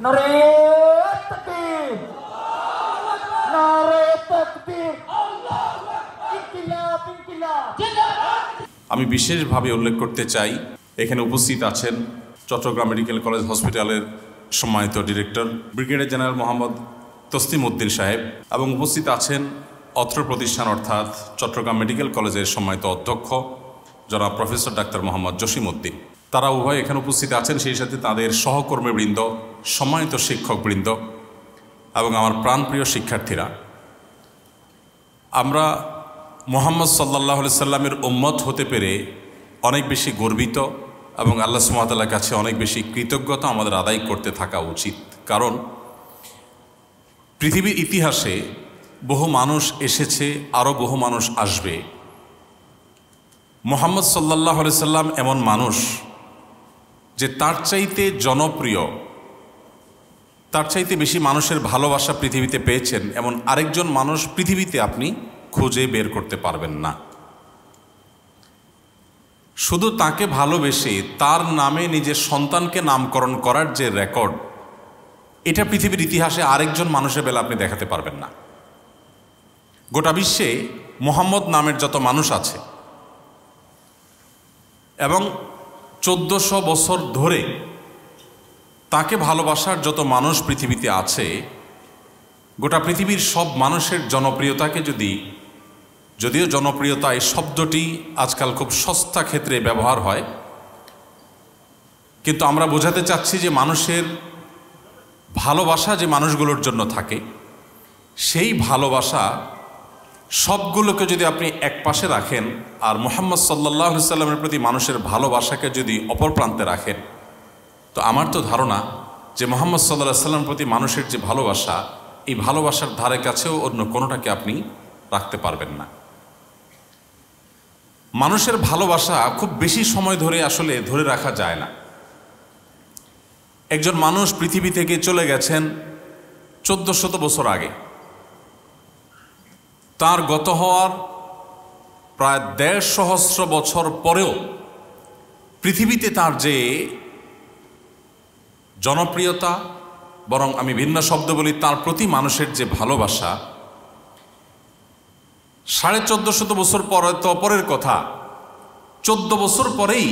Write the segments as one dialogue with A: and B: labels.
A: নারে তাকবীর, নারে তাকবীর, ইনকিলাব ইনকিলাব।
B: আমি বিশেষভাবে উল্লেখ করতে চাই, এখানে উপস্থিত আছেন চট্টগ্রাম মেডিকেল কলেজ হসপিটালের সম্মানিত director brigadier general Mohammad Taslim Uddin সাহেব, এবং উপস্থিত আছেন অত্র প্রতিষ্ঠান অর্থাৎ চট্টগ্রাম মেডিকেল কলেজের সম্মানিত অধ্যক্ষ জনাব প্রফেসর ডাক্তার মোহাম্মদ জসিম উদ্দিন। তারা উভয় এখানে উপস্থিত আছেন, সেই সাথে তাদের সহকর্মীবৃন্দ, সম্মানিত শিক্ষকবৃন্দ এবং আমার প্রাণপ্রিয় শিক্ষার্থীরা। আমরা মুহাম্মদ সাল্লাল্লাহু আলাইহি সাল্লামের উম্মত হতে পেরে অনেক বেশি গর্বিত এবং আল্লাহ সুবহানাহু ওয়া তাআলার কাছে অনেক বেশি কৃতজ্ঞতা আমাদের আদায় করতে থাকা উচিত। কারণ পৃথিবীর ইতিহাসে বহু মানুষ এসেছে, আরও বহু মানুষ আসবে। মুহাম্মদ সাল্লাল্লাহু আলাইহি সাল্লাম এমন মানুষ যে তার চাইতে জনপ্রিয়, তার চাইতে বেশি মানুষের ভালোবাসা পৃথিবীতে পেয়েছেন এমন আরেকজন মানুষ পৃথিবীতে আপনি খুঁজে বের করতে পারবেন না। শুধু তাকে ভালোবেসে তার নামে নিজের সন্তানকে নামকরণ করার যে রেকর্ড, এটা পৃথিবীর ইতিহাসে আরেকজন মানুষের বেলা আপনি দেখাতে পারবেন না। গোটা বিশ্বে মুহাম্মদ নামের যত মানুষ আছে এবং 1400 বছর ধরে তাকে ভালোবাসার যত মানুষ পৃথিবীতে আছে, গোটা পৃথিবীর সব মানুষের জনপ্রিয়তাকে যদিও জনপ্রিয়তা এই শব্দটি আজকাল খুব সস্তা ক্ষেত্রে ব্যবহার হয়, কিন্তু আমরা বোঝাতে চাচ্ছি যে মানুষের ভালোবাসা যে মানুষগুলোর জন্য থাকে, সেই ভালোবাসা সবগুলোকে যদি আপনি এক পাশে রাখেন আর মুহাম্মদ সাল্লাল্লাহু আলাইহি সাল্লামের প্রতি মানুষের ভালোবাসাকে যদি অপর প্রান্তে রাখেন, তো আমার তো ধারণা যে মুহাম্মদ সাল্লাল্লাহু আলাইহি সাল্লামের প্রতি মানুষের যে ভালোবাসা, এই ভালোবাসার ধারে কাছেও অন্য কোনোটাকে আপনি রাখতে পারবেন না। মানুষের ভালোবাসা খুব বেশি সময় ধরে আসলে ধরে রাখা যায় না। একজন মানুষ পৃথিবী থেকে চলে গেছেন 1400 বছর আগে, তার গত হওয়ার প্রায় 1.5 সহস্র বছর পরেও পৃথিবীতে তার যে জনপ্রিয়তা, বরং আমি ভিন্ন শব্দ বলি, তার প্রতি মানুষের যে ভালোবাসা, 1450 বছর পরের কথা, 14 বছর পরেই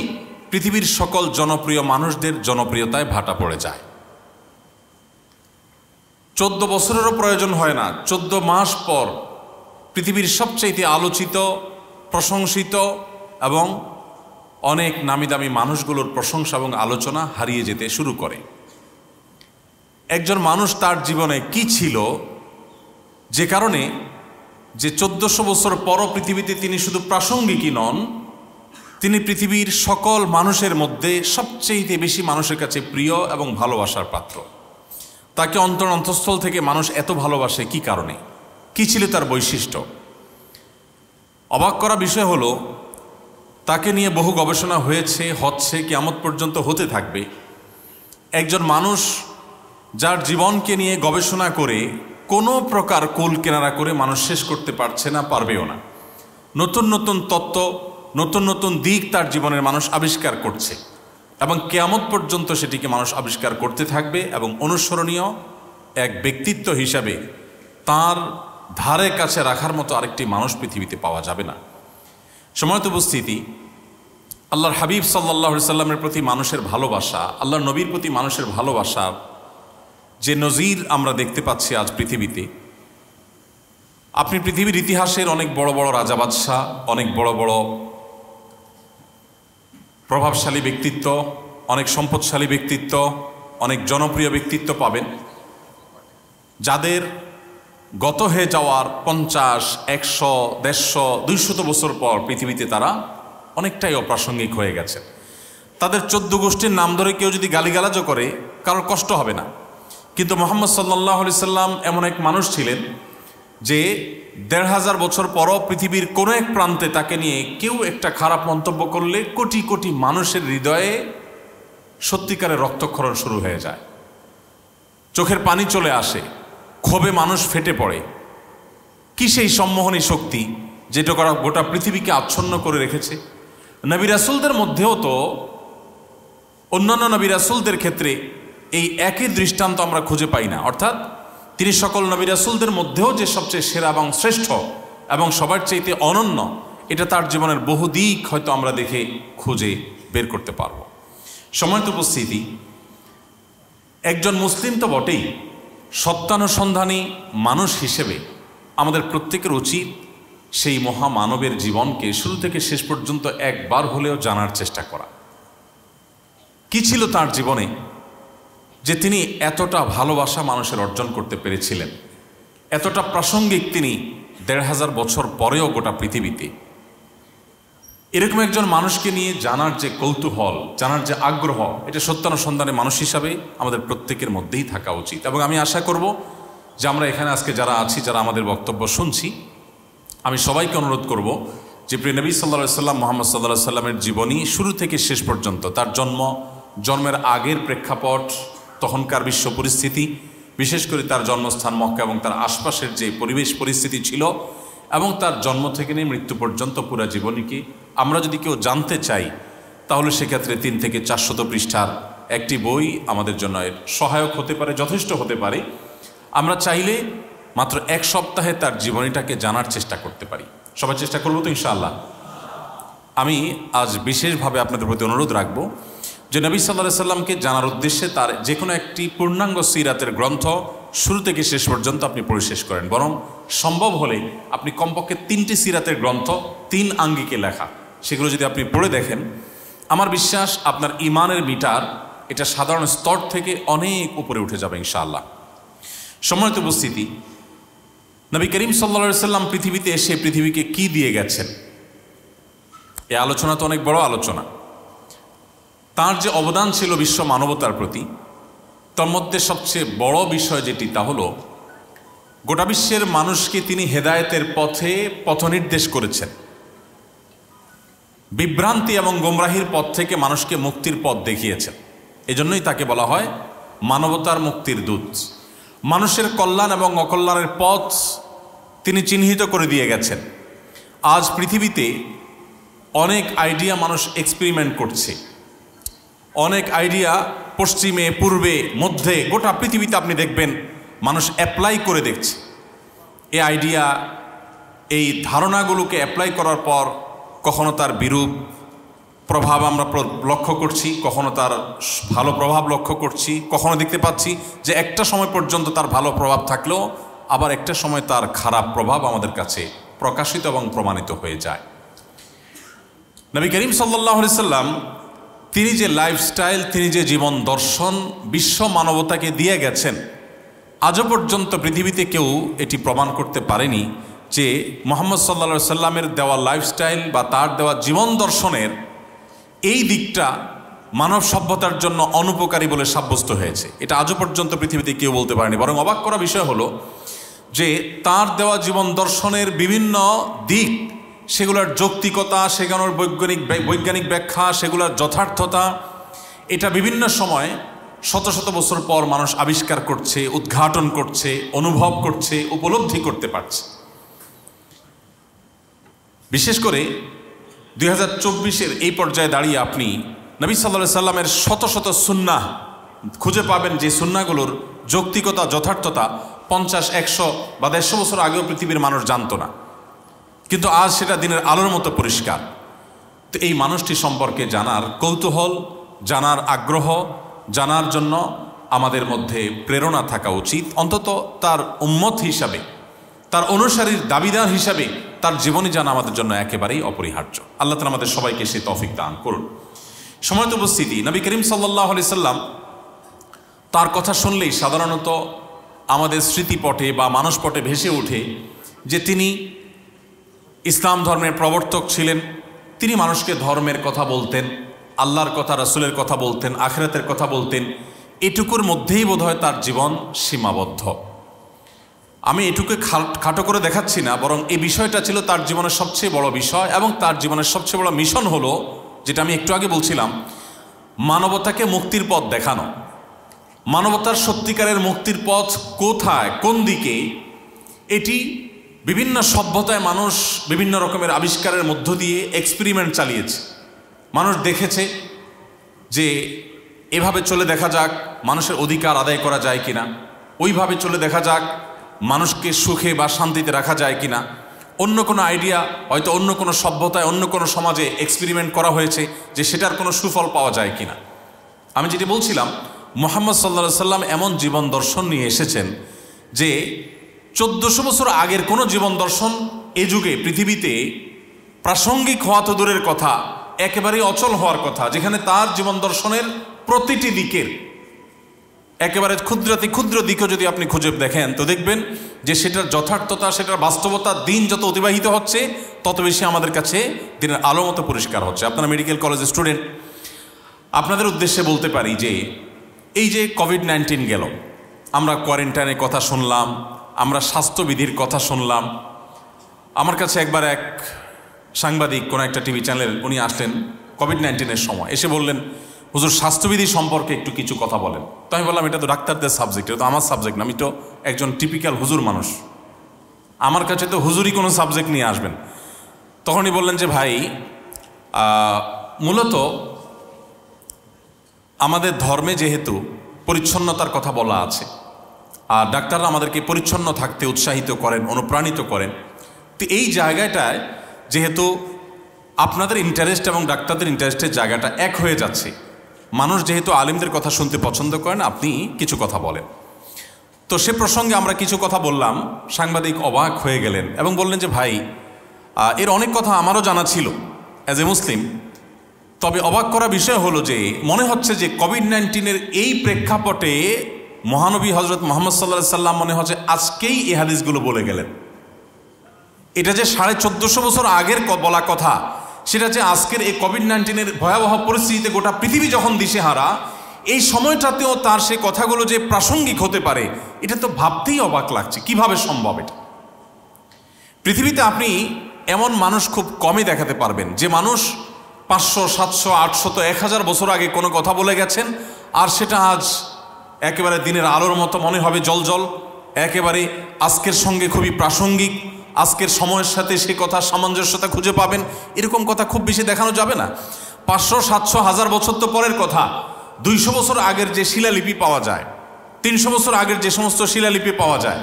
B: পৃথিবীর সকল জনপ্রিয় মানুষদের জনপ্রিয়তায় ভাটা পড়ে যায়। 14 বছরেরও প্রয়োজন হয় না, 14 মাস পর পৃথিবীর সবচাইতে আলোচিত, প্রশংসিত এবং অনেক নামি দামি মানুষগুলোর প্রশংসা এবং আলোচনা হারিয়ে যেতে শুরু করে। একজন মানুষ তার জীবনে কি ছিল যে কারণে যে 1400 বছর পরও পৃথিবীতে তিনি শুধু প্রাসঙ্গিকই নন, তিনি পৃথিবীর সকল মানুষের মধ্যে সবচেয়ে বেশি মানুষের কাছে প্রিয় এবং ভালোবাসার পাত্র। তাকে অন্তঃস্থল থেকে মানুষ এত ভালোবাসে কি কারণে? কি ছিল তার বৈশিষ্ট্য? অবাক করা বিষয় হলো, তাকে নিয়ে বহু গবেষণা হয়েছে, হচ্ছে, কিয়ামত পর্যন্ত হতে থাকবে। একজন মানুষ যার জীবনকে নিয়ে গবেষণা করে কোনো প্রকার কুল কেনারা করে মানুষ শেষ করতে পারছে না, পারবেও না। নতুন নতুন তত্ত্ব, নতুন নতুন দিক তার জীবনের মানুষ আবিষ্কার করছে এবং কিয়ামত পর্যন্ত সেটিকে মানুষ আবিষ্কার করতে থাকবে এবং অনুসরণীয় এক ব্যক্তিত্ব হিসাবে তার ধারে কাছে রাখার মতো আরেকটি মানুষ পৃথিবীতে পাওয়া যাবে না। সময়ত উপস্থিতি, আল্লাহর হাবিব সাল্লাল্লাহু আলাইহি সাল্লামের প্রতি মানুষের ভালোবাসা, আল্লাহর নবীর প্রতি মানুষের ভালোবাসা যে নজির আমরা দেখতে পাচ্ছি আজ পৃথিবীতে, আপনি পৃথিবীর ইতিহাসের অনেক বড় বড় রাজা বাদশাহ, অনেক বড় বড় প্রভাবশালী ব্যক্তিত্ব, অনেক সম্পদশালী ব্যক্তিত্ব, অনেক জনপ্রিয় ব্যক্তিত্ব পাবেন, যাদের গত হয়ে যাওয়ার 50, 100, 150, 200 বছর পর পৃথিবীতে তারা অনেকটাই অপ্রাসঙ্গিক হয়ে গেছে। তাদের 14 গোষ্ঠীর নাম ধরে কেউ যদি গালিগালাজও করে, কারোর কষ্ট হবে না। কিন্তু মুহাম্মদ সাল্লাল্লাহু আলাইহি সাল্লাম এমন এক মানুষ ছিলেন যে 1500 বছর পরও পৃথিবীর কোনো এক প্রান্তে তাকে নিয়ে কেউ একটা খারাপ মন্তব্য করলে কোটি কোটি মানুষের হৃদয়ে সত্যিকারের রক্তক্ষরণ শুরু হয়ে যায়, চোখের পানি চলে আসে, ক্ষোভে মানুষ ফেটে পড়ে। কি সেই সম্মোহনী শক্তি যেটা গোটা পৃথিবীকে আচ্ছন্ন করে রেখেছে। নবী রাসূলদের মধ্যেও তো অন্যান্য নবী রাসূলদের ক্ষেত্রে এই একই দৃষ্টান্ত আমরা খুঁজে পাই না। অর্থাৎ তিনি সকল নবী রাসূলদের মধ্যেও যে সবচেয়ে সেরা এবং শ্রেষ্ঠ এবং সবার চাইতে অনন্য, এটা তার জীবনের বহু দিক হয়তো আমরা দেখে খুঁজে বের করতে পারব। সম্মানিত উপস্থিতি, একজন মুসলিম তো বটেই, সত্যানুসন্ধানী মানুষ হিসেবে আমাদের প্রত্যেকের উচিত সেই মহামানবের জীবনকে শুরু থেকে শেষ পর্যন্ত একবার হলেও জানার চেষ্টা করা। কি ছিল তার জীবনে যে তিনি এতটা ভালোবাসা মানুষের অর্জন করতে পেরেছিলেন, এতটা প্রাসঙ্গিক তিনি ১৫০০ বছর পরেও গোটা পৃথিবীতে। এরকম একজন মানুষকে নিয়ে জানার যে কৌতূহল, জানার যে আগ্রহ, এটা সত্যানুসন্ধানে মানুষ হিসাবে আমাদের প্রত্যেকের মধ্যেই থাকা উচিত। এবং আমি আশা করব যে আমরা এখানে আজকে যারা আছি, যারা আমাদের বক্তব্য শুনছি, আমি সবাইকে অনুরোধ করব যে প্রিয় নবী সাল্লাল্লাহু আলাইহি সাল্লাম, মুহাম্মদ সাল্লাল্লাহু আলাইহি সাল্লামের জীবনী শুরু থেকে শেষ পর্যন্ত, তার জন্মের আগের প্রেক্ষাপট, তখনকার বিশ্ব পরিস্থিতি, বিশেষ করে তার জন্মস্থান মক্কা এবং তার আশপাশের যে পরিবেশ পরিস্থিতি ছিল, এবং তার জন্ম থেকে নিয়ে মৃত্যু পর্যন্ত পুরা জীবনীকে আমরা যদি কেউ জানতে চাই, তাহলে সেক্ষেত্রে ৩ থেকে ৪০০ পৃষ্ঠার একটি বই আমাদের জন্য এর সহায়ক হতে পারে, যথেষ্ট হতে পারে। আমরা চাইলে মাত্র ১ সপ্তাহে তার জীবনীটাকে জানার চেষ্টা করতে পারি। সবাই চেষ্টা করবো তো ইনশাআল্লাহ। আমি আজ বিশেষভাবে আপনাদের প্রতি অনুরোধ রাখব যে নবী সাল্লাল্লাহু আলাইহি সাল্লামকে জানার উদ্দেশ্যে তার যে কোনো একটি পূর্ণাঙ্গ সিরাতের গ্রন্থ শুরু থেকে শেষ পর্যন্ত আপনি পড়ে শেষ করেন। বরং সম্ভব হলে আপনি কমপক্ষে ৩টি সিরাতের গ্রন্থ ৩ আঙ্গিকে লেখা, সেগুলো যদি আপনি পড়ে দেখেন, আমার বিশ্বাস আপনার ইমানের মিটার এটা সাধারণ স্তর থেকে অনেক উপরে উঠে যাবে ইনশাআল্লাহ। সম্মানিত উপস্থিতি, নবী করিম সাল্লাল্লাহু আলাইহি সাল্লাম পৃথিবীতে এসে পৃথিবীকে কি দিয়ে গেছেন, এই আলোচনা তো অনেক বড় আলোচনা। তার যে অবদান ছিল বিশ্ব মানবতার প্রতি, তার মধ্যে সবচেয়ে বড় বিষয় যেটি, তা হলো গোটা বিশ্বের মানুষকে তিনি হেদায়েতের পথে পথনির্দেশ করেছেন। বিভ্রান্তি এবং গোমরাহির পথ থেকে মানুষকে মুক্তির পথ দেখিয়েছেন। এজন্যই তাকে বলা হয় মানবতার মুক্তির দূত। মানুষের কল্যাণ এবং অকল্যাণের পথ তিনি চিহ্নিত করে দিয়ে গেছেন। আজ পৃথিবীতে অনেক আইডিয়া মানুষ এক্সপেরিমেন্ট করছে, অনেক আইডিয়া পশ্চিমে, পূর্বে, মধ্যে, গোটা পৃথিবীতে আপনি দেখবেন মানুষ অ্যাপ্লাই করে দেখছে। এই আইডিয়া, এই ধারণাগুলোকে অ্যাপ্লাই করার পর কখনো তার বিরূপ প্রভাব আমরা লক্ষ্য করছি, কখনো তার ভালো প্রভাব লক্ষ্য করছি, কখনো দেখতে পাচ্ছি যে একটা সময় পর্যন্ত তার ভালো প্রভাব থাকলেও আবার একটা সময় তার খারাপ প্রভাব আমাদের কাছে প্রকাশিত এবং প্রমাণিত হয়ে যায়। নবী করিম সাল্লাল্লাহু আলাইহি সাল্লাম তিনি যে লাইফস্টাইল, তিনি যে জীবন দর্শন বিশ্ব মানবতাকে দিয়ে গেছেন, আজও পর্যন্ত পৃথিবীতে কেউ এটি প্রমাণ করতে পারেনি যে মুহাম্মদ সাল্লাল্লাহু আলাইহি সাল্লামের দেওয়া লাইফস্টাইল বা তার দেওয়া জীবন দর্শনের এই দিকটা মানব সভ্যতার জন্য অনুপকারী বলে সাব্যস্ত হয়েছে। এটা আজও পর্যন্ত পৃথিবীতে কেউ বলতে পারেনি। বরং অবাক করা বিষয় হলো যে তার দেওয়া জীবন দর্শনের বিভিন্ন দিক, সেগুলোর যৌক্তিকতা, সেগুলোর বৈজ্ঞানিক ব্যাখ্যা, সেগুলোর যথার্থতা, এটা বিভিন্ন সময় শত শত বছর পর মানুষ আবিষ্কার করছে, উদ্ঘাটন করছে, অনুভব করছে, উপলব্ধি করতে পারছে। বিশেষ করে 2024-এর এই পর্যায়ে দাঁড়িয়ে আপনি নবী সাল্লাল্লাহু আলাইহি সাল্লামের শত শত সুন্নাহ খুঁজে পাবেন, যে সুন্নাহগুলোর যৌক্তিকতা, যথার্থতা 50, 100 বা 150 বছর আগেও পৃথিবীর মানুষ জানতো না, কিন্তু আজ সেটা দিনের আলোর মতো পরিষ্কার। তো এই মানুষটি সম্পর্কে জানার কৌতূহল, জানার আগ্রহ, জানার জন্য আমাদের মধ্যে প্রেরণা থাকা উচিত। অন্তত তার উম্মত হিসাবে, তার অনুসারীর দাবিদার হিসাবে তার জীবনী জানা আমাদের জন্য একেবারেই অপরিহার্য। আল্লাহ তাআলা আমাদের সবাইকে সে তৌফিক দান করুন। সময়ত উপস্থিতি, নবী করিম সাল্লাল্লাহু আলাইহি সাল্লাম তার কথা শুনলেই সাধারণত আমাদের স্মৃতিপটে বা মানসপটে ভেসে ওঠে যে তিনি ইসলাম ধর্মের প্রবর্তক ছিলেন। তিনি মানুষকে ধর্মের কথা বলতেন, আল্লাহর কথা, রাসূলের কথা বলতেন, আখিরাতের কথা বলতেন। এটুকুর মধ্যেই বোধহয় তার জীবন সীমাবদ্ধ। আমি এটুকু খাটো করে দেখাচ্ছি না, বরং এই বিষয়টা ছিল তার জীবনের সবচেয়ে বড় বিষয় এবং তার জীবনের সবচেয়ে বড় মিশন হলো, যেটা আমি একটু আগে বলছিলাম, মানবতাকে মুক্তির পথ দেখানো। মানবতার সত্যিকারের মুক্তির পথ কোথায়, কোন দিকে, এটি বিভিন্ন সভ্যতায় মানুষ বিভিন্ন রকমের আবিষ্কারের মধ্য দিয়ে এক্সপেরিমেন্ট চালিয়েছে। মানুষ দেখেছে যে এভাবে চলে দেখা যাক মানুষের অধিকার আদায় করা যায় কিনা, ওইভাবে চলে দেখা যাক মানুষকে সুখে বা শান্তিতে রাখা যায় কিনা, অন্য কোনো আইডিয়া হয়তো অন্য কোনো সভ্যতায় অন্য কোনো সমাজে এক্সপেরিমেন্ট করা হয়েছে যে সেটার কোনো সুফল পাওয়া যায় কিনা। আমি যেটি বলছিলাম, মুহাম্মদ সাল্লাল্লাহু আলাইহি সাল্লাম এমন জীবন দর্শন নিয়ে এসেছেন যে 1400 বছর আগের কোনো জীবন দর্শন এ যুগে পৃথিবীতে প্রাসঙ্গিক হওয়া তো দূরের কথা, একেবারেই অচল হওয়ার কথা, যেখানে তার জীবন দর্শনের প্রতিটি দিকের একেবারে ক্ষুদ্রাতি ক্ষুদ্র দিকও যদি আপনি খুঁজে দেখেন তো দেখবেন যে সেটার যথার্থতা, সেটার বাস্তবতা দিন যত অতিবাহিত হচ্ছে তত বেশি আমাদের কাছে দিনের আলো মতো পরিষ্কার হচ্ছে। আপনারা মেডিকেল কলেজের স্টুডেন্ট, আপনাদের উদ্দেশ্যে বলতে পারি যে এই যে কোভিড-19 গেল, আমরা কোয়ারেন্টাইনের কথা শুনলাম, আমরা স্বাস্থ্যবিধির কথা শুনলাম। আমার কাছে একবার এক সাংবাদিক কোনো একটা টিভি চ্যানেল উনি আসলেন কোভিড-19 সময়, এসে বললেন, হুজুর স্বাস্থ্যবিধি সম্পর্কে একটু কিছু কথা বলেন। তো আমি বললাম, এটা তো ডাক্তারদের সাবজেক্ট, এটা তো আমার সাবজেক্ট না, আমি তো একজন টিপিক্যাল হুজুর মানুষ, আমার কাছে তো হুজুরই কোনো সাবজেক্ট নিয়ে আসবেন। তখনই বললেন যে ভাই, মূলত আমাদের ধর্মে যেহেতু পরিচ্ছন্নতার কথা বলা আছে আর ডাক্তাররা আমাদেরকে পরিচ্ছন্ন থাকতে উৎসাহিত করেন, অনুপ্রাণিত করেন, তো এই জায়গাটায় যেহেতু আপনাদের ইন্টারেস্ট এবং ডাক্তারদের ইন্টারেস্টের জায়গাটা এক হয়ে যাচ্ছে, মানুষ যেহেতু আলেমদের কথা শুনতে পছন্দ করেন, আপনি কিছু কথা বলেন। তো সে প্রসঙ্গে আমরা কিছু কথা বললাম, সাংবাদিক অবাক হয়ে গেলেন এবং বললেন যে ভাই, এর অনেক কথা আমারও জানা ছিল অ্যাজ এ মুসলিম, তবে অবাক করা বিষয় হলো যে মনে হচ্ছে যে কোভিড-19 এই প্রেক্ষাপটে মহানবী হজরত মুহাম্মদ সাল্লাল্লাহু আলাইহি সাল্লাম মনে হচ্ছে আজকেই এই হাদিসগুলো বলে গেলেন। এটা যে 1450 বছর আগের বলা কথা, সেটা যে আজকের এই কোভিড-19 ভয়াবহ পরিস্থিতিতে গোটা পৃথিবী যখন দিশেহারা, এই সময়টাতেও তার সেই কথাগুলো যে প্রাসঙ্গিক হতে পারে, এটা তো ভাবতেই অবাক লাগছে। কিভাবে সম্ভব এটা? পৃথিবীতে আপনি এমন মানুষ খুব কমই দেখাতে পারবেন যে মানুষ 500, 700, 800, 1000 বছর আগে কোনো কথা বলে গেছেন আর সেটা আজ একেবারে দিনের আলোর মতো মনে হবে, জলজল, একেবারে আজকের সঙ্গে খুবই প্রাসঙ্গিক, আজকের সময়ের সাথে সে কথা সামঞ্জস্যতা খুঁজে পাবেন, এরকম কথা খুব বেশি দেখানো যাবে না। 500, 700, 1000 বছর তো পরের কথা, 200 বছর আগের যে শিলালিপি পাওয়া যায়, 300 বছর আগের যে সমস্ত শিলালিপি পাওয়া যায়,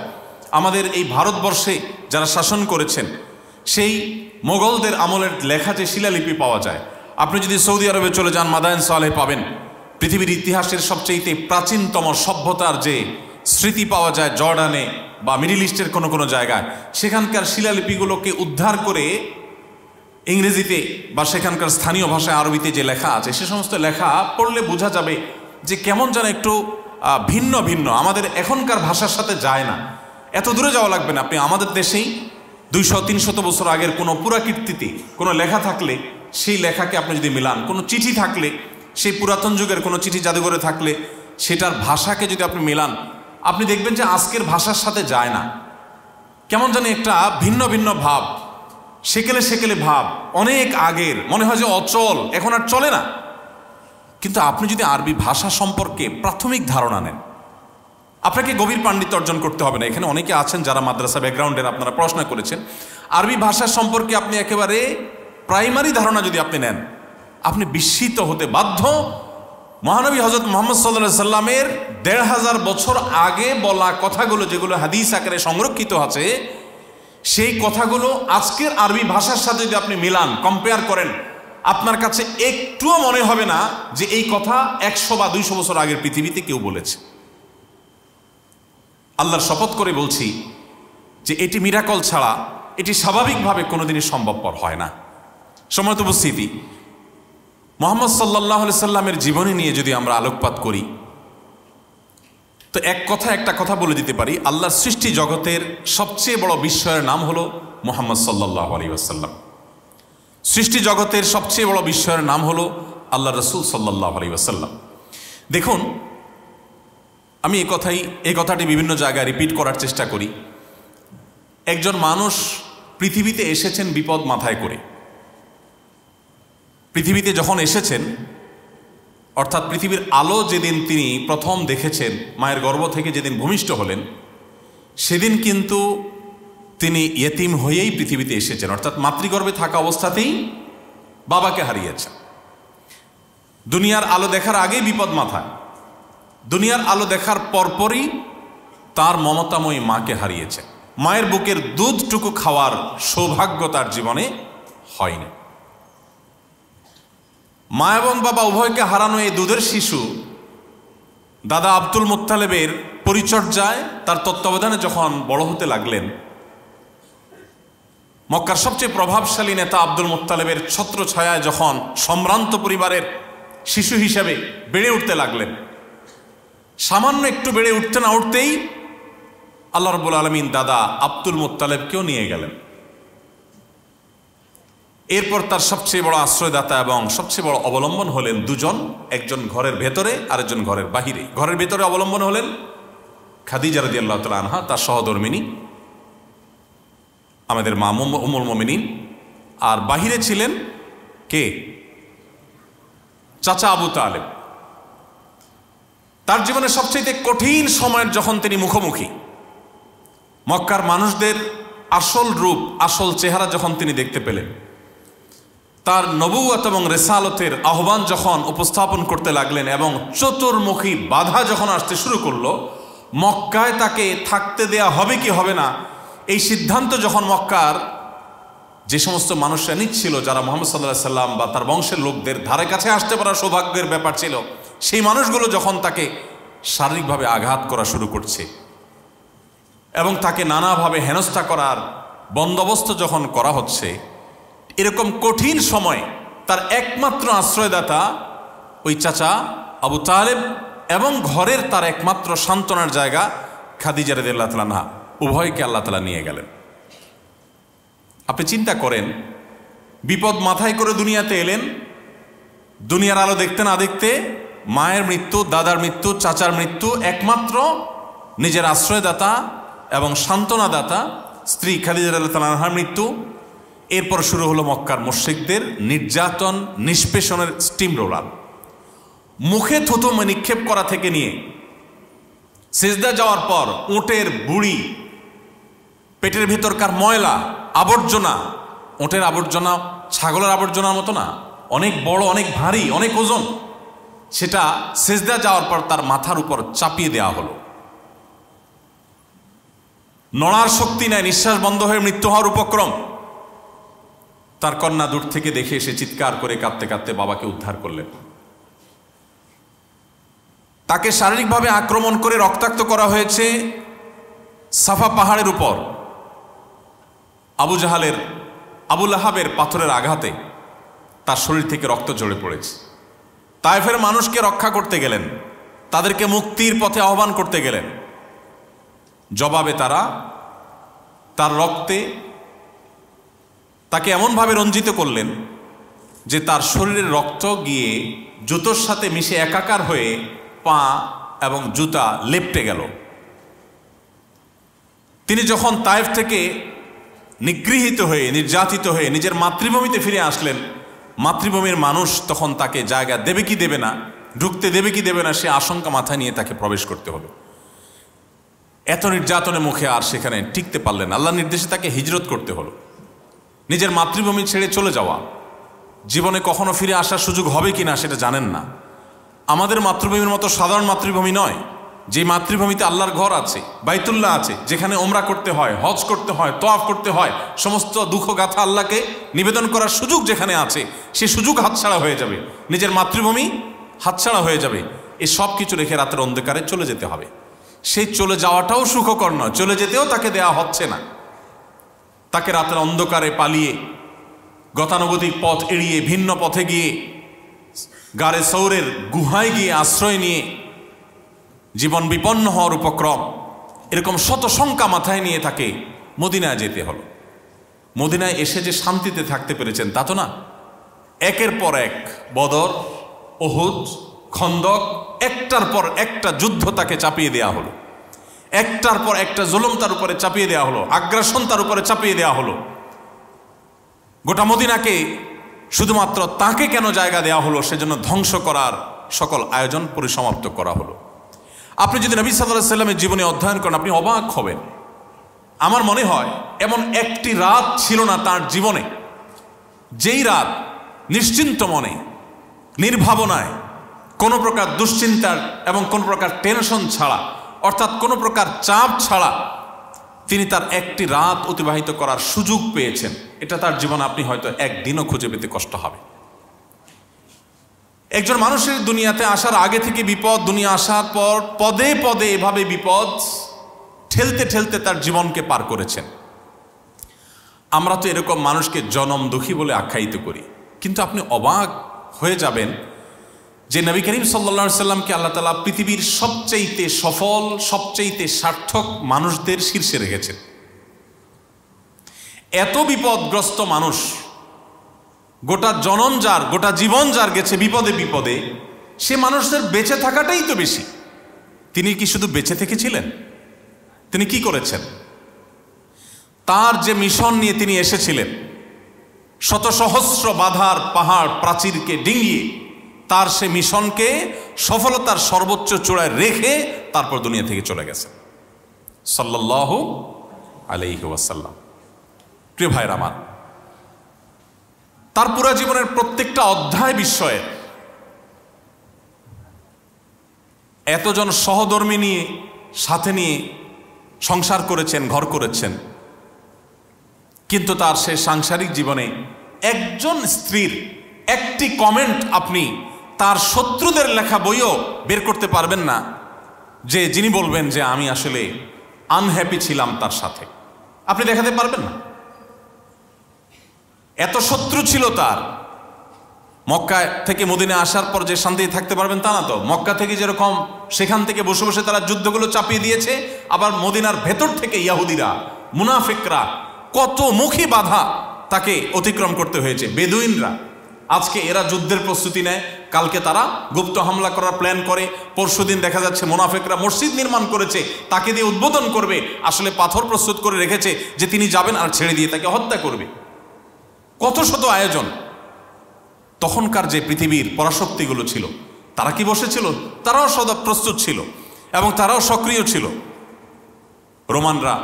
B: আমাদের এই ভারতবর্ষে যারা শাসন করেছেন সেই মোগলদের আমলের লেখা যে শিলালিপি পাওয়া যায়, আপনি যদি সৌদি আরবে চলে যান, মাদায়েন সালেহ পাবেন, পৃথিবীর ইতিহাসের সবচেয়ে প্রাচীনতম সভ্যতার যে স্মৃতি পাওয়া যায় জর্ডানে বা মিডিল ইস্টের কোনো কোনো জায়গায়, সেখানকার শিলালিপিগুলোকে উদ্ধার করে ইংরেজিতে বা সেখানকার স্থানীয় ভাষায় আরবিতে যে লেখা আছে, সে সমস্ত লেখা পড়লে বোঝা যাবে যে কেমন যেন একটু ভিন্ন ভিন্ন, আমাদের এখনকার ভাষার সাথে যায় না। এত দূরে যাওয়া লাগবে না, আপনি আমাদের দেশেই 200-300 বছর আগের কোনো পুরাকীর্তিতে কোনো লেখা থাকলে সেই লেখাকে আপনি যদি মিলান, কোনো চিঠি থাকলে, সেই পুরাতন যুগের কোনো চিঠি জাদুঘরে থাকলে সেটার ভাষাকে যদি আপনি মেলান, আপনি দেখবেন যে আজকের ভাষার সাথে যায় না, কেমন জানি একটা ভিন্ন ভিন্ন ভাব, সেকেলে সেকেলে ভাব, অনেক আগের, মনে হয় যে অচল, এখন আর চলে না। কিন্তু আপনি যদি আরবি ভাষা সম্পর্কে প্রাথমিক ধারণা নেন, আপনাকে গভীর পাণ্ডিত্য অর্জন করতে হবে না। এখানে অনেকে আছেন যারা মাদ্রাসা ব্যাকগ্রাউন্ডের, আপনারা পড়াশোনা করেছেন, আরবি ভাষা সম্পর্কে আপনি একেবারে প্রাইমারি ধারণা যদি আপনি নেন, আপনি বিস্মিত হতে বাধ্য। মহানবী হযরত মুহাম্মদ সাল্লাল্লাহু আলাইহি সাল্লামের 1500 বছর আগে বলা কথাগুলো, যেগুলো হাদিস আকারে সংরক্ষিত আছে, সেই কথাগুলো আজকের আরবি ভাষার সাথে যদি আপনি মিলান, কম্পেয়ার করেন, আপনার কাছে একটুও মনে হবে না যে এই কথা 100 বা 200 বছর আগের পৃথিবীতে কেউ বলেছে। আল্লাহর শপথ করে বলছি যে এটি মিরাকল ছাড়া এটি স্বাভাবিকভাবে কোনোদিনই সম্ভবপর হয় না। সম্মানিত উপস্থিতি, মুহাম্মদ সাল্লাল্লাহু আলাইহি সাল্লামের জীবনী নিয়ে যদি আমরা আলোকপাত করি, তো একটা কথা বলে দিতে পারি, আল্লাহর সৃষ্টি জগতের সবচেয়ে বড় বিস্ময়ের নাম হলো মুহাম্মদ সাল্লাল্লাহু আলাইহি ওয়াসাল্লাম। সৃষ্টি জগতের সবচেয়ে বড় বিস্ময়ের নাম হলো আল্লাহ রাসূল সাল্লাল্লাহু আলাইহি ওয়াসাল্লাম। দেখুন, আমি এই কথাটি বিভিন্ন জায়গায় রিপিট করার চেষ্টা করি। একজন মানুষ পৃথিবীতে এসেছেন বিপদ মাথায় করে। পৃথিবীতে যখন এসেছেন, অর্থাৎ পৃথিবীর আলো যেদিন তিনি প্রথম দেখেছেন, মায়ের গর্ভ থেকে যেদিন ভূমিষ্ঠ হলেন, সেদিন কিন্তু তিনি ইয়েতিম হয়েই পৃথিবীতে এসেছেন, অর্থাৎ মাতৃগর্ভে থাকা অবস্থাতেই বাবাকে হারিয়েছেন। দুনিয়ার আলো দেখার আগেই বিপদ মাথায়, দুনিয়ার আলো দেখার পরপরই তার মমতাময়ী মাকে হারিয়েছে। মায়ের বুকের দুধটুকু খাওয়ার সৌভাগ্য তার জীবনে হয়নি। মা এবং বাবা উভয়কে হারানো এই দুধের শিশু দাদা আব্দুল মুত্তালেবের পরিচর্যায়, তার তত্ত্বাবধানে যখন বড় হতে লাগলেন, মক্কার সবচেয়ে প্রভাবশালী নেতা আব্দুল মুত্তালেবের ছত্র ছায়ায় যখন সম্ভ্রান্ত পরিবারের শিশু হিসেবে বেড়ে উঠতে লাগলেন, সামান্য একটু বেড়ে উঠতে না উঠতেই আল্লাহ রাব্বুল আলামিন দাদা আব্দুল মুত্তালেবকেও নিয়ে গেলেন। এরপর তার সবচেয়ে বড় আশ্রয়দাতা এবং সবচেয়ে বড় অবলম্বন হলেন দুজন, একজন ঘরের ভেতরে আরেকজন ঘরের বাহিরে। ঘরের ভেতরে অবলম্বন হলেন খাদিজা রাদিয়াল্লাহু তাআলা আনহা, তার সহধর্মিণী, আমাদের মা উম্মুল মুমিনিন। আর বাহিরে ছিলেন কে? চাচা আবু তালেব। তার জীবনের সবচেয়ে কঠিন সময়ের যখন তিনি মুখোমুখি, মক্কার মানুষদের আসল রূপ, আসল চেহারা যখন তিনি দেখতে পেলেন, তার নবুয়ত এবং রিসালতের আহ্বান যখন উপস্থাপন করতে লাগলেন এবং চতুর্মুখী বাধা যখন আসতে শুরু করলো, মক্কায় তাকে থাকতে দেয়া হবে কি হবে না এই সিদ্ধান্ত যখন মক্কার যে সমস্ত মানুষরা নিচ্ছিল, যারা মুহাম্মদ সাল্লাল্লাহু আলাইহি সাল্লাম বা তার বংশের লোকদের ধারে কাছে আসতে পারা সৌভাগ্যের ব্যাপার ছিল, সেই মানুষগুলো যখন তাকে শারীরিকভাবে আঘাত করা শুরু করছে এবং তাকে নানাভাবে হেনস্থা করার বন্দোবস্ত যখন করা হচ্ছে, এরকম কঠিন সময় তার একমাত্র আশ্রয়দাতা ওই চাচা আবু তালেব এবং ঘরের তার একমাত্র সান্ত্বনার জায়গা খাদিজা রাদিয়াল্লাহু তাআলা আনহা, উভয়কে আল্লাহ তাআলা নিয়ে গেলেন। আপনি চিন্তা করেন, বিপদ মাথায় করে দুনিয়াতে এলেন, দুনিয়ার আলো দেখতে না দেখতে মায়ের মৃত্যু, দাদার মৃত্যু, চাচার মৃত্যু, একমাত্র নিজের আশ্রয়দাতা এবং সান্ত্বনাদাতা স্ত্রী খাদিজা রাদিয়াল্লাহু তাআলা আনহার মৃত্যু। এরপর শুরু হলো মক্কার মুশরিকদের নির্যাতন, নিষ্পেষণের স্টিম রোলার। মুখে থুতু নিক্ষেপ করা থেকে নিয়ে সিজদা যাওয়ার পর উটের বুড়ি, পেটের ভেতরকার ময়লা আবর্জনা, উটের আবর্জনা ছাগলের আবর্জনার মতো না, অনেক বড়, অনেক ভারী, অনেক ওজন, সেটা সিজদা যাওয়ার পর তার মাথার উপর চাপিয়ে দেওয়া হলো। নড়ার শক্তি নেয়, নিঃশ্বাস বন্ধ হয়ে মৃত্যু হওয়ার উপক্রম। তার কন্যা দূর থেকে দেখে এসে চিৎকার করে কাঁদতে কাঁদতে বাবাকে উদ্ধার করলেন। তাকে শারীরিকভাবে আক্রমণ করে রক্তাক্ত করা হয়েছে সাফা পাহাড়ের উপর। আবু লাহাবের পাথরের আঘাতে তার শরীর থেকে রক্ত ঝরে পড়েছে। তায়েফের মানুষকে রক্ষা করতে গেলেন, তাদেরকে মুক্তির পথে আহ্বান করতে গেলেন, জবাবে তারা তার রক্তে তাকে এমনভাবে রঞ্জিত করলেন যে তার শরীরের রক্ত গিয়ে জুতোর সাথে মিশে একাকার হয়ে পা এবং জুতা লেপ্টে গেল। তিনি যখন তায়েফ থেকে নিগৃহীত হয়ে, নির্যাতিত হয়ে নিজের মাতৃভূমিতে ফিরে আসলেন, মাতৃভূমির মানুষ তখন তাকে জায়গা দেবে কি দেবে না, ঢুকতে দেবে কি দেবে না, সে আশঙ্কা মাথায় নিয়ে তাকে প্রবেশ করতে হলো। এত নির্যাতনের মুখে আর সেখানে টিকতে পারলেন, আল্লাহর নির্দেশে তাকে হিজরত করতে হলো। নিজের মাতৃভূমি ছেড়ে চলে যাওয়া, জীবনে কখনো ফিরে আসার সুযোগ হবে কি না সেটা জানেন না। আমাদের মাতৃভূমির মতো সাধারণ মাতৃভূমি নয়, যে মাতৃভূমিতে আল্লাহর ঘর আছে, বাইতুল্লাহ আছে, যেখানে ওমরা করতে হয়, হজ করতে হয়, তওয়াফ করতে হয়, সমস্ত দুঃখ গাথা আল্লাহকে নিবেদন করার সুযোগ যেখানে আছে, সে সুযোগ হাতছাড়া হয়ে যাবে, নিজের মাতৃভূমি হাতছাড়া হয়ে যাবে। এই সব কিছু রেখে রাতের অন্ধকারে চলে যেতে হবে। সেই চলে যাওয়াটাও সুখকর নয়, চলে যেতেও তাকে দেয়া হচ্ছে না। তাকে রাতের অন্ধকারে পালিয়ে, গতানুগতিক পথ এড়িয়ে, ভিন্ন পথে গিয়ে, গারে সৌরের গুহায় গিয়ে আশ্রয় নিয়ে জীবন বিপন্ন হওয়ার উপক্রম, এরকম শত শঙ্কা মাথায় নিয়ে তাকে মদিনায় যেতে হলো। মদিনায় এসে যে শান্তিতে থাকতে পেরেছেন তা তো না, একের পর এক বদর, উহুদ, খন্দক, একটার পর একটা যুদ্ধ তাকে চাপিয়ে দেয়া হলো, একটার পর একটা জুলুম তার উপরে চাপিয়ে দেওয়া হলো, আগ্রাসন তার উপরে চাপিয়ে দেওয়া হলো। গোটা মদিনাকে শুধুমাত্র তাকে কেন জায়গা দেওয়া হলো, সেজন্য ধ্বংস করার সকল আয়োজন পরিসমাপ্ত করা হলো। আপনি যদি নবী সাল্লাল্লাহু আলাইহি সাল্লামের জীবনে অধ্যয়ন করেন, আপনি অবাক হবেন। আমার মনে হয় এমন একটি রাত ছিল না তার জীবনে যেই রাত নিশ্চিন্ত মনে নির্ভাবনায়, কোনো প্রকার দুশ্চিন্তার এবং কোনো প্রকার টেনশন ছাড়া, অর্থাৎ কোনো প্রকার চাপ ছাড়া তিনি তার একটি রাত অতিবাহিত করার সুযোগ পেয়েছেন। এটা তার জীবনে আপনি হয়তো একদিনও খুঁজে পেতে কষ্ট হবে। একজন মানুষের দুনিয়াতে আসার আগে থেকে বিপদ, দুনিয়া আসার পর পদে পদে এভাবে বিপদ ঠেলতে ঠেলতে তার জীবনকে পার করেছেন। আমরা তো এরকম মানুষকে জনম দুঃখী বলে আখ্যায়িত করি, কিন্তু আপনি অবাক হয়ে যাবেন যে নবী করিম সাল্লাল্লাহু আলাইহি সাল্লামকে আল্লাহ তাআলা পৃথিবীর সবচেয়ে সফল, সবচেয়ে সার্থক মানুষদের শীর্ষে রেখেছেন। এত বিপদগ্রস্ত মানুষ, গোটা জনম যার, গোটা জীবন যার গেছে বিপদে বিপদে, সে মানুষদের বেঁচে থাকাটাই তো বেশি। তিনি কি শুধু বেঁচে থেকেছিলেন? তিনি কি করেছেন? তার যে মিশন নিয়ে তিনি এসেছিলেন, শত সহস্র বাধার পাহাড় প্রাচীরকে ডিঙিয়ে তার সে মিশনকে সফলতার সর্বোচ্চ চূড়ায় রেখে তারপর দুনিয়া থেকে চলে গেছেন সাল্লাল্লাহু আলাইহি ওয়াসাল্লাম। প্রিয় ভাইরা আমার, তার পুরা জীবনের প্রত্যেকটা অধ্যায় বিষয়ে এতজন সহধর্মী নিয়ে সাথে নিয়ে সংসার করেছেন, ঘর করেছেন, কিন্তু তার সে সাংসারিক জীবনে একজন স্ত্রীর একটি কমেন্ট আপনি তার শত্রুদের লেখা বইও বের করতে পারবেন না যে যিনি বলবেন যে আমি আসলে আনহ্যাপি ছিলাম তার সাথে। আপনি দেখাতে পারবেন না। এত শত্রু ছিল তার। মক্কা থেকে মদিনা আসার পর যে শান্তিতে থাকতে পারবেন তা না তো। মক্কা থেকে যেরকম সেখান থেকে বসে বসে তারা যুদ্ধগুলো চাপিয়ে দিয়েছে, আবার মদিনার ভেতর থেকে ইয়াহুদিরা, মুনাফিকরা কত মুখী বাধা তাকে অতিক্রম করতে হয়েছে। বেদুইনরা আজকে এরা যুদ্ধের প্রস্তুতি নেয়, কালকে তারা গুপ্ত হামলা করার প্ল্যান করে, পরশুদিন দেখা যাচ্ছে মুনাফিকরা মসজিদ নির্মাণ করেছে, তাকে দিয়ে উদ্বোধন করবে, আসলে পাথর প্রস্তুত করে রেখেছে যে তিনি যাবেন আর ছেড়ে দিয়ে তাকে হত্যা করবে। কত শত আয়োজন। তখনকার যে পৃথিবীর পরাশক্তিগুলো ছিল তারা কি বসেছিল? তারাও সদা প্রস্তুত ছিল এবং তারাও সক্রিয় ছিল। রোমানরা,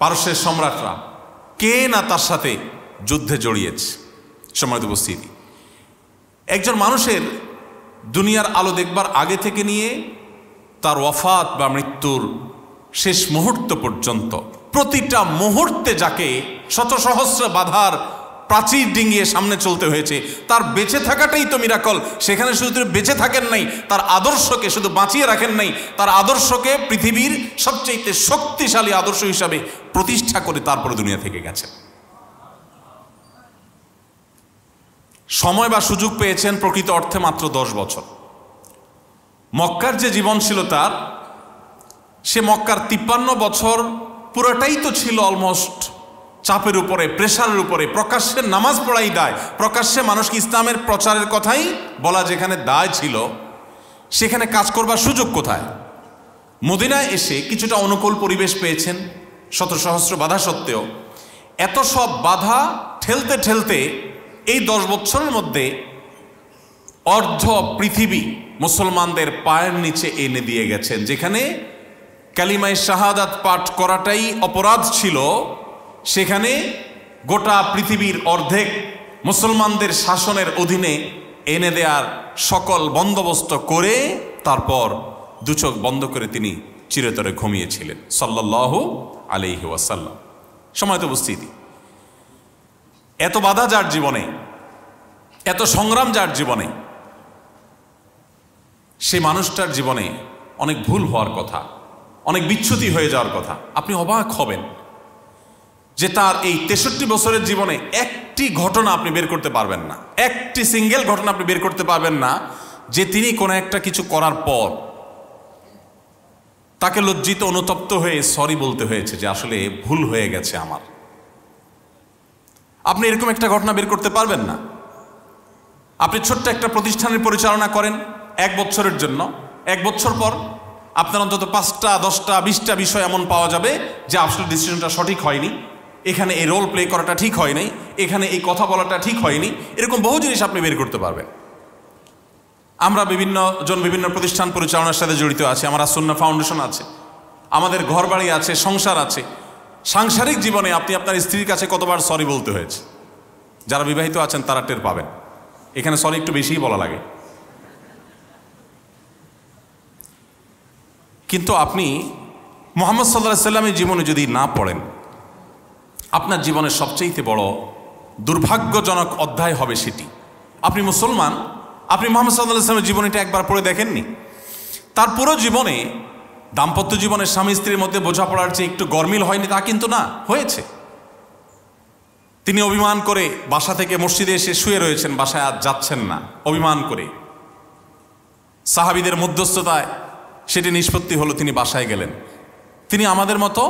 B: পারস্যের সম্রাটরা, কে না তার সাথে যুদ্ধে জড়িয়েছে। সম্মানিত উপস্থিতি, একজন মানুষের দুনিয়ার আলো দেখবার আগে থেকে নিয়ে তার ওয়াফাত বা মৃত্যুর শেষ মুহূর্ত পর্যন্ত প্রতিটা মুহূর্তে যাকে শত সহস্র বাধার প্রাচীর ডিঙিয়ে সামনে চলতে হয়েছে, তার বেঁচে থাকাটাই তো মিরাকল। সেখানে শুধু তিনি বেঁচে থাকেন নাই, তার আদর্শকে শুধু বাঁচিয়ে রাখেন নাই, তার আদর্শকে পৃথিবীর সবচেয়ে শক্তিশালী আদর্শ হিসাবে প্রতিষ্ঠা করে তারপরে দুনিয়া থেকে গেছেন। সময় বা সুযোগ পেয়েছেন প্রকৃত অর্থে মাত্র 10 বছর। মক্কার যে জীবন ছিল তার, সে মক্কার 53 বছর পুরোটাই তো ছিল অলমোস্ট চাপের উপরে, প্রেশারের উপরে। প্রকাশ্যে নামাজ পড়াই দায়, প্রকাশ্যে মানুষকে ইসলামের প্রচারের কথাই বলা যেখানে দায় ছিল, সেখানে কাজ করবার সুযোগ কোথায়? মদিনায় এসে কিছুটা অনুকূল পরিবেশ পেয়েছেন শত সহস্র বাধা সত্ত্বেও। এত সব বাধা ঠেলতে ঠেলতে এই 10 বছরের মধ্যে অর্ধ পৃথিবী মুসলমানদের পায়ের নিচে এনে দিয়ে গেছেন। যেখানে কালিমায়ে শাহাদাত পাঠ করাটাই অপরাধ ছিল, সেখানে গোটা পৃথিবীর অর্ধেক মুসলমানদের শাসনের অধীনে এনে দেওয়ার সকল বন্দোবস্ত করে তারপর দু চোখ বন্ধ করে তিনি চিরতরে ঘুমিয়েছিলেন সাল্লাল্লাহু আলাইহি ওয়াসাল্লাম। সময়ত উপস্থিতি, এত বাধা যার জীবনে, এত সংগ্রাম যার জীবনে, সে মানুষটার জীবনে অনেক ভুল হওয়ার কথা, অনেক বিচ্যুতি হয়ে যাওয়ার কথা। আপনি অবাক হবেন যে তার এই 63 বছরের জীবনে একটি ঘটনা আপনি বের করতে পারবেন না, একটি সিঙ্গেল ঘটনা আপনি বের করতে পারবেন না যে তিনি কোনো একটা কিছু করার পর তাকে লজ্জিত অনুতপ্ত হয়ে সরি বলতে হয়েছে যে আসলে ভুল হয়ে গেছে আমার। আপনি এরকম একটা ঘটনা বের করতে পারবেন না। আপনি ছোট্ট একটা প্রতিষ্ঠানের পরিচালনা করেন 1 বছরের জন্য, 1 বছর পর আপনার অন্তত 5টা 10টা 20টা বিষয় এমন পাওয়া যাবে যে আসলে ডিসিশনটা সঠিক হয়নি, এখানে এই রোল প্লে করাটা ঠিক হয় নাই, এখানে এই কথা বলাটা ঠিক হয়নি। এরকম বহু জিনিস আপনি বের করতে পারবেন। আমরা বিভিন্ন প্রতিষ্ঠান পরিচালনার সাথে জড়িত আছি। আমার সুন্নাহ ফাউন্ডেশন আছে, আমাদের ঘর বাড়ি আছে, সংসার আছে। সাংসারিক জীবনে আপনি আপনার স্ত্রীর কাছে কতবার সরি বলতে হয়েছে? যারা বিবাহিত আছেন তারা টের পাবেন। এখানে সরি একটু বেশিই বলা লাগে। কিন্তু আপনি মুহাম্মদ সাল্লাল্লাহু আলাইহি সাল্লামের জীবনে যদি না পড়েন, আপনার জীবনের সবচেয়ে বড় দুর্ভাগ্যজনক অধ্যায় হবে সেটি। আপনি মুসলমান, আপনি মুহাম্মদ সাল্লাল্লাহু আলাইহি সাল্লামের জীবনীটা একবার পড়ে দেখেননি? তার পুরো জীবনে দাম্পত্য জীবনের স্বামী স্ত্রীর মধ্যে বোঝাপড়ার চেয়ে একটু গরমিল হয়নি তা কিন্তু না, হয়েছে। তিনি অভিমান করে বাসা থেকে মসজিদে এসে শুয়ে রয়েছেন, বাসায় আজ যাচ্ছেন না, অভিমান করে। সাহাবীদের মধ্যস্থতায় সেটি নিষ্পত্তি হলো, তিনি বাসায় গেলেন। তিনি আমাদের মতো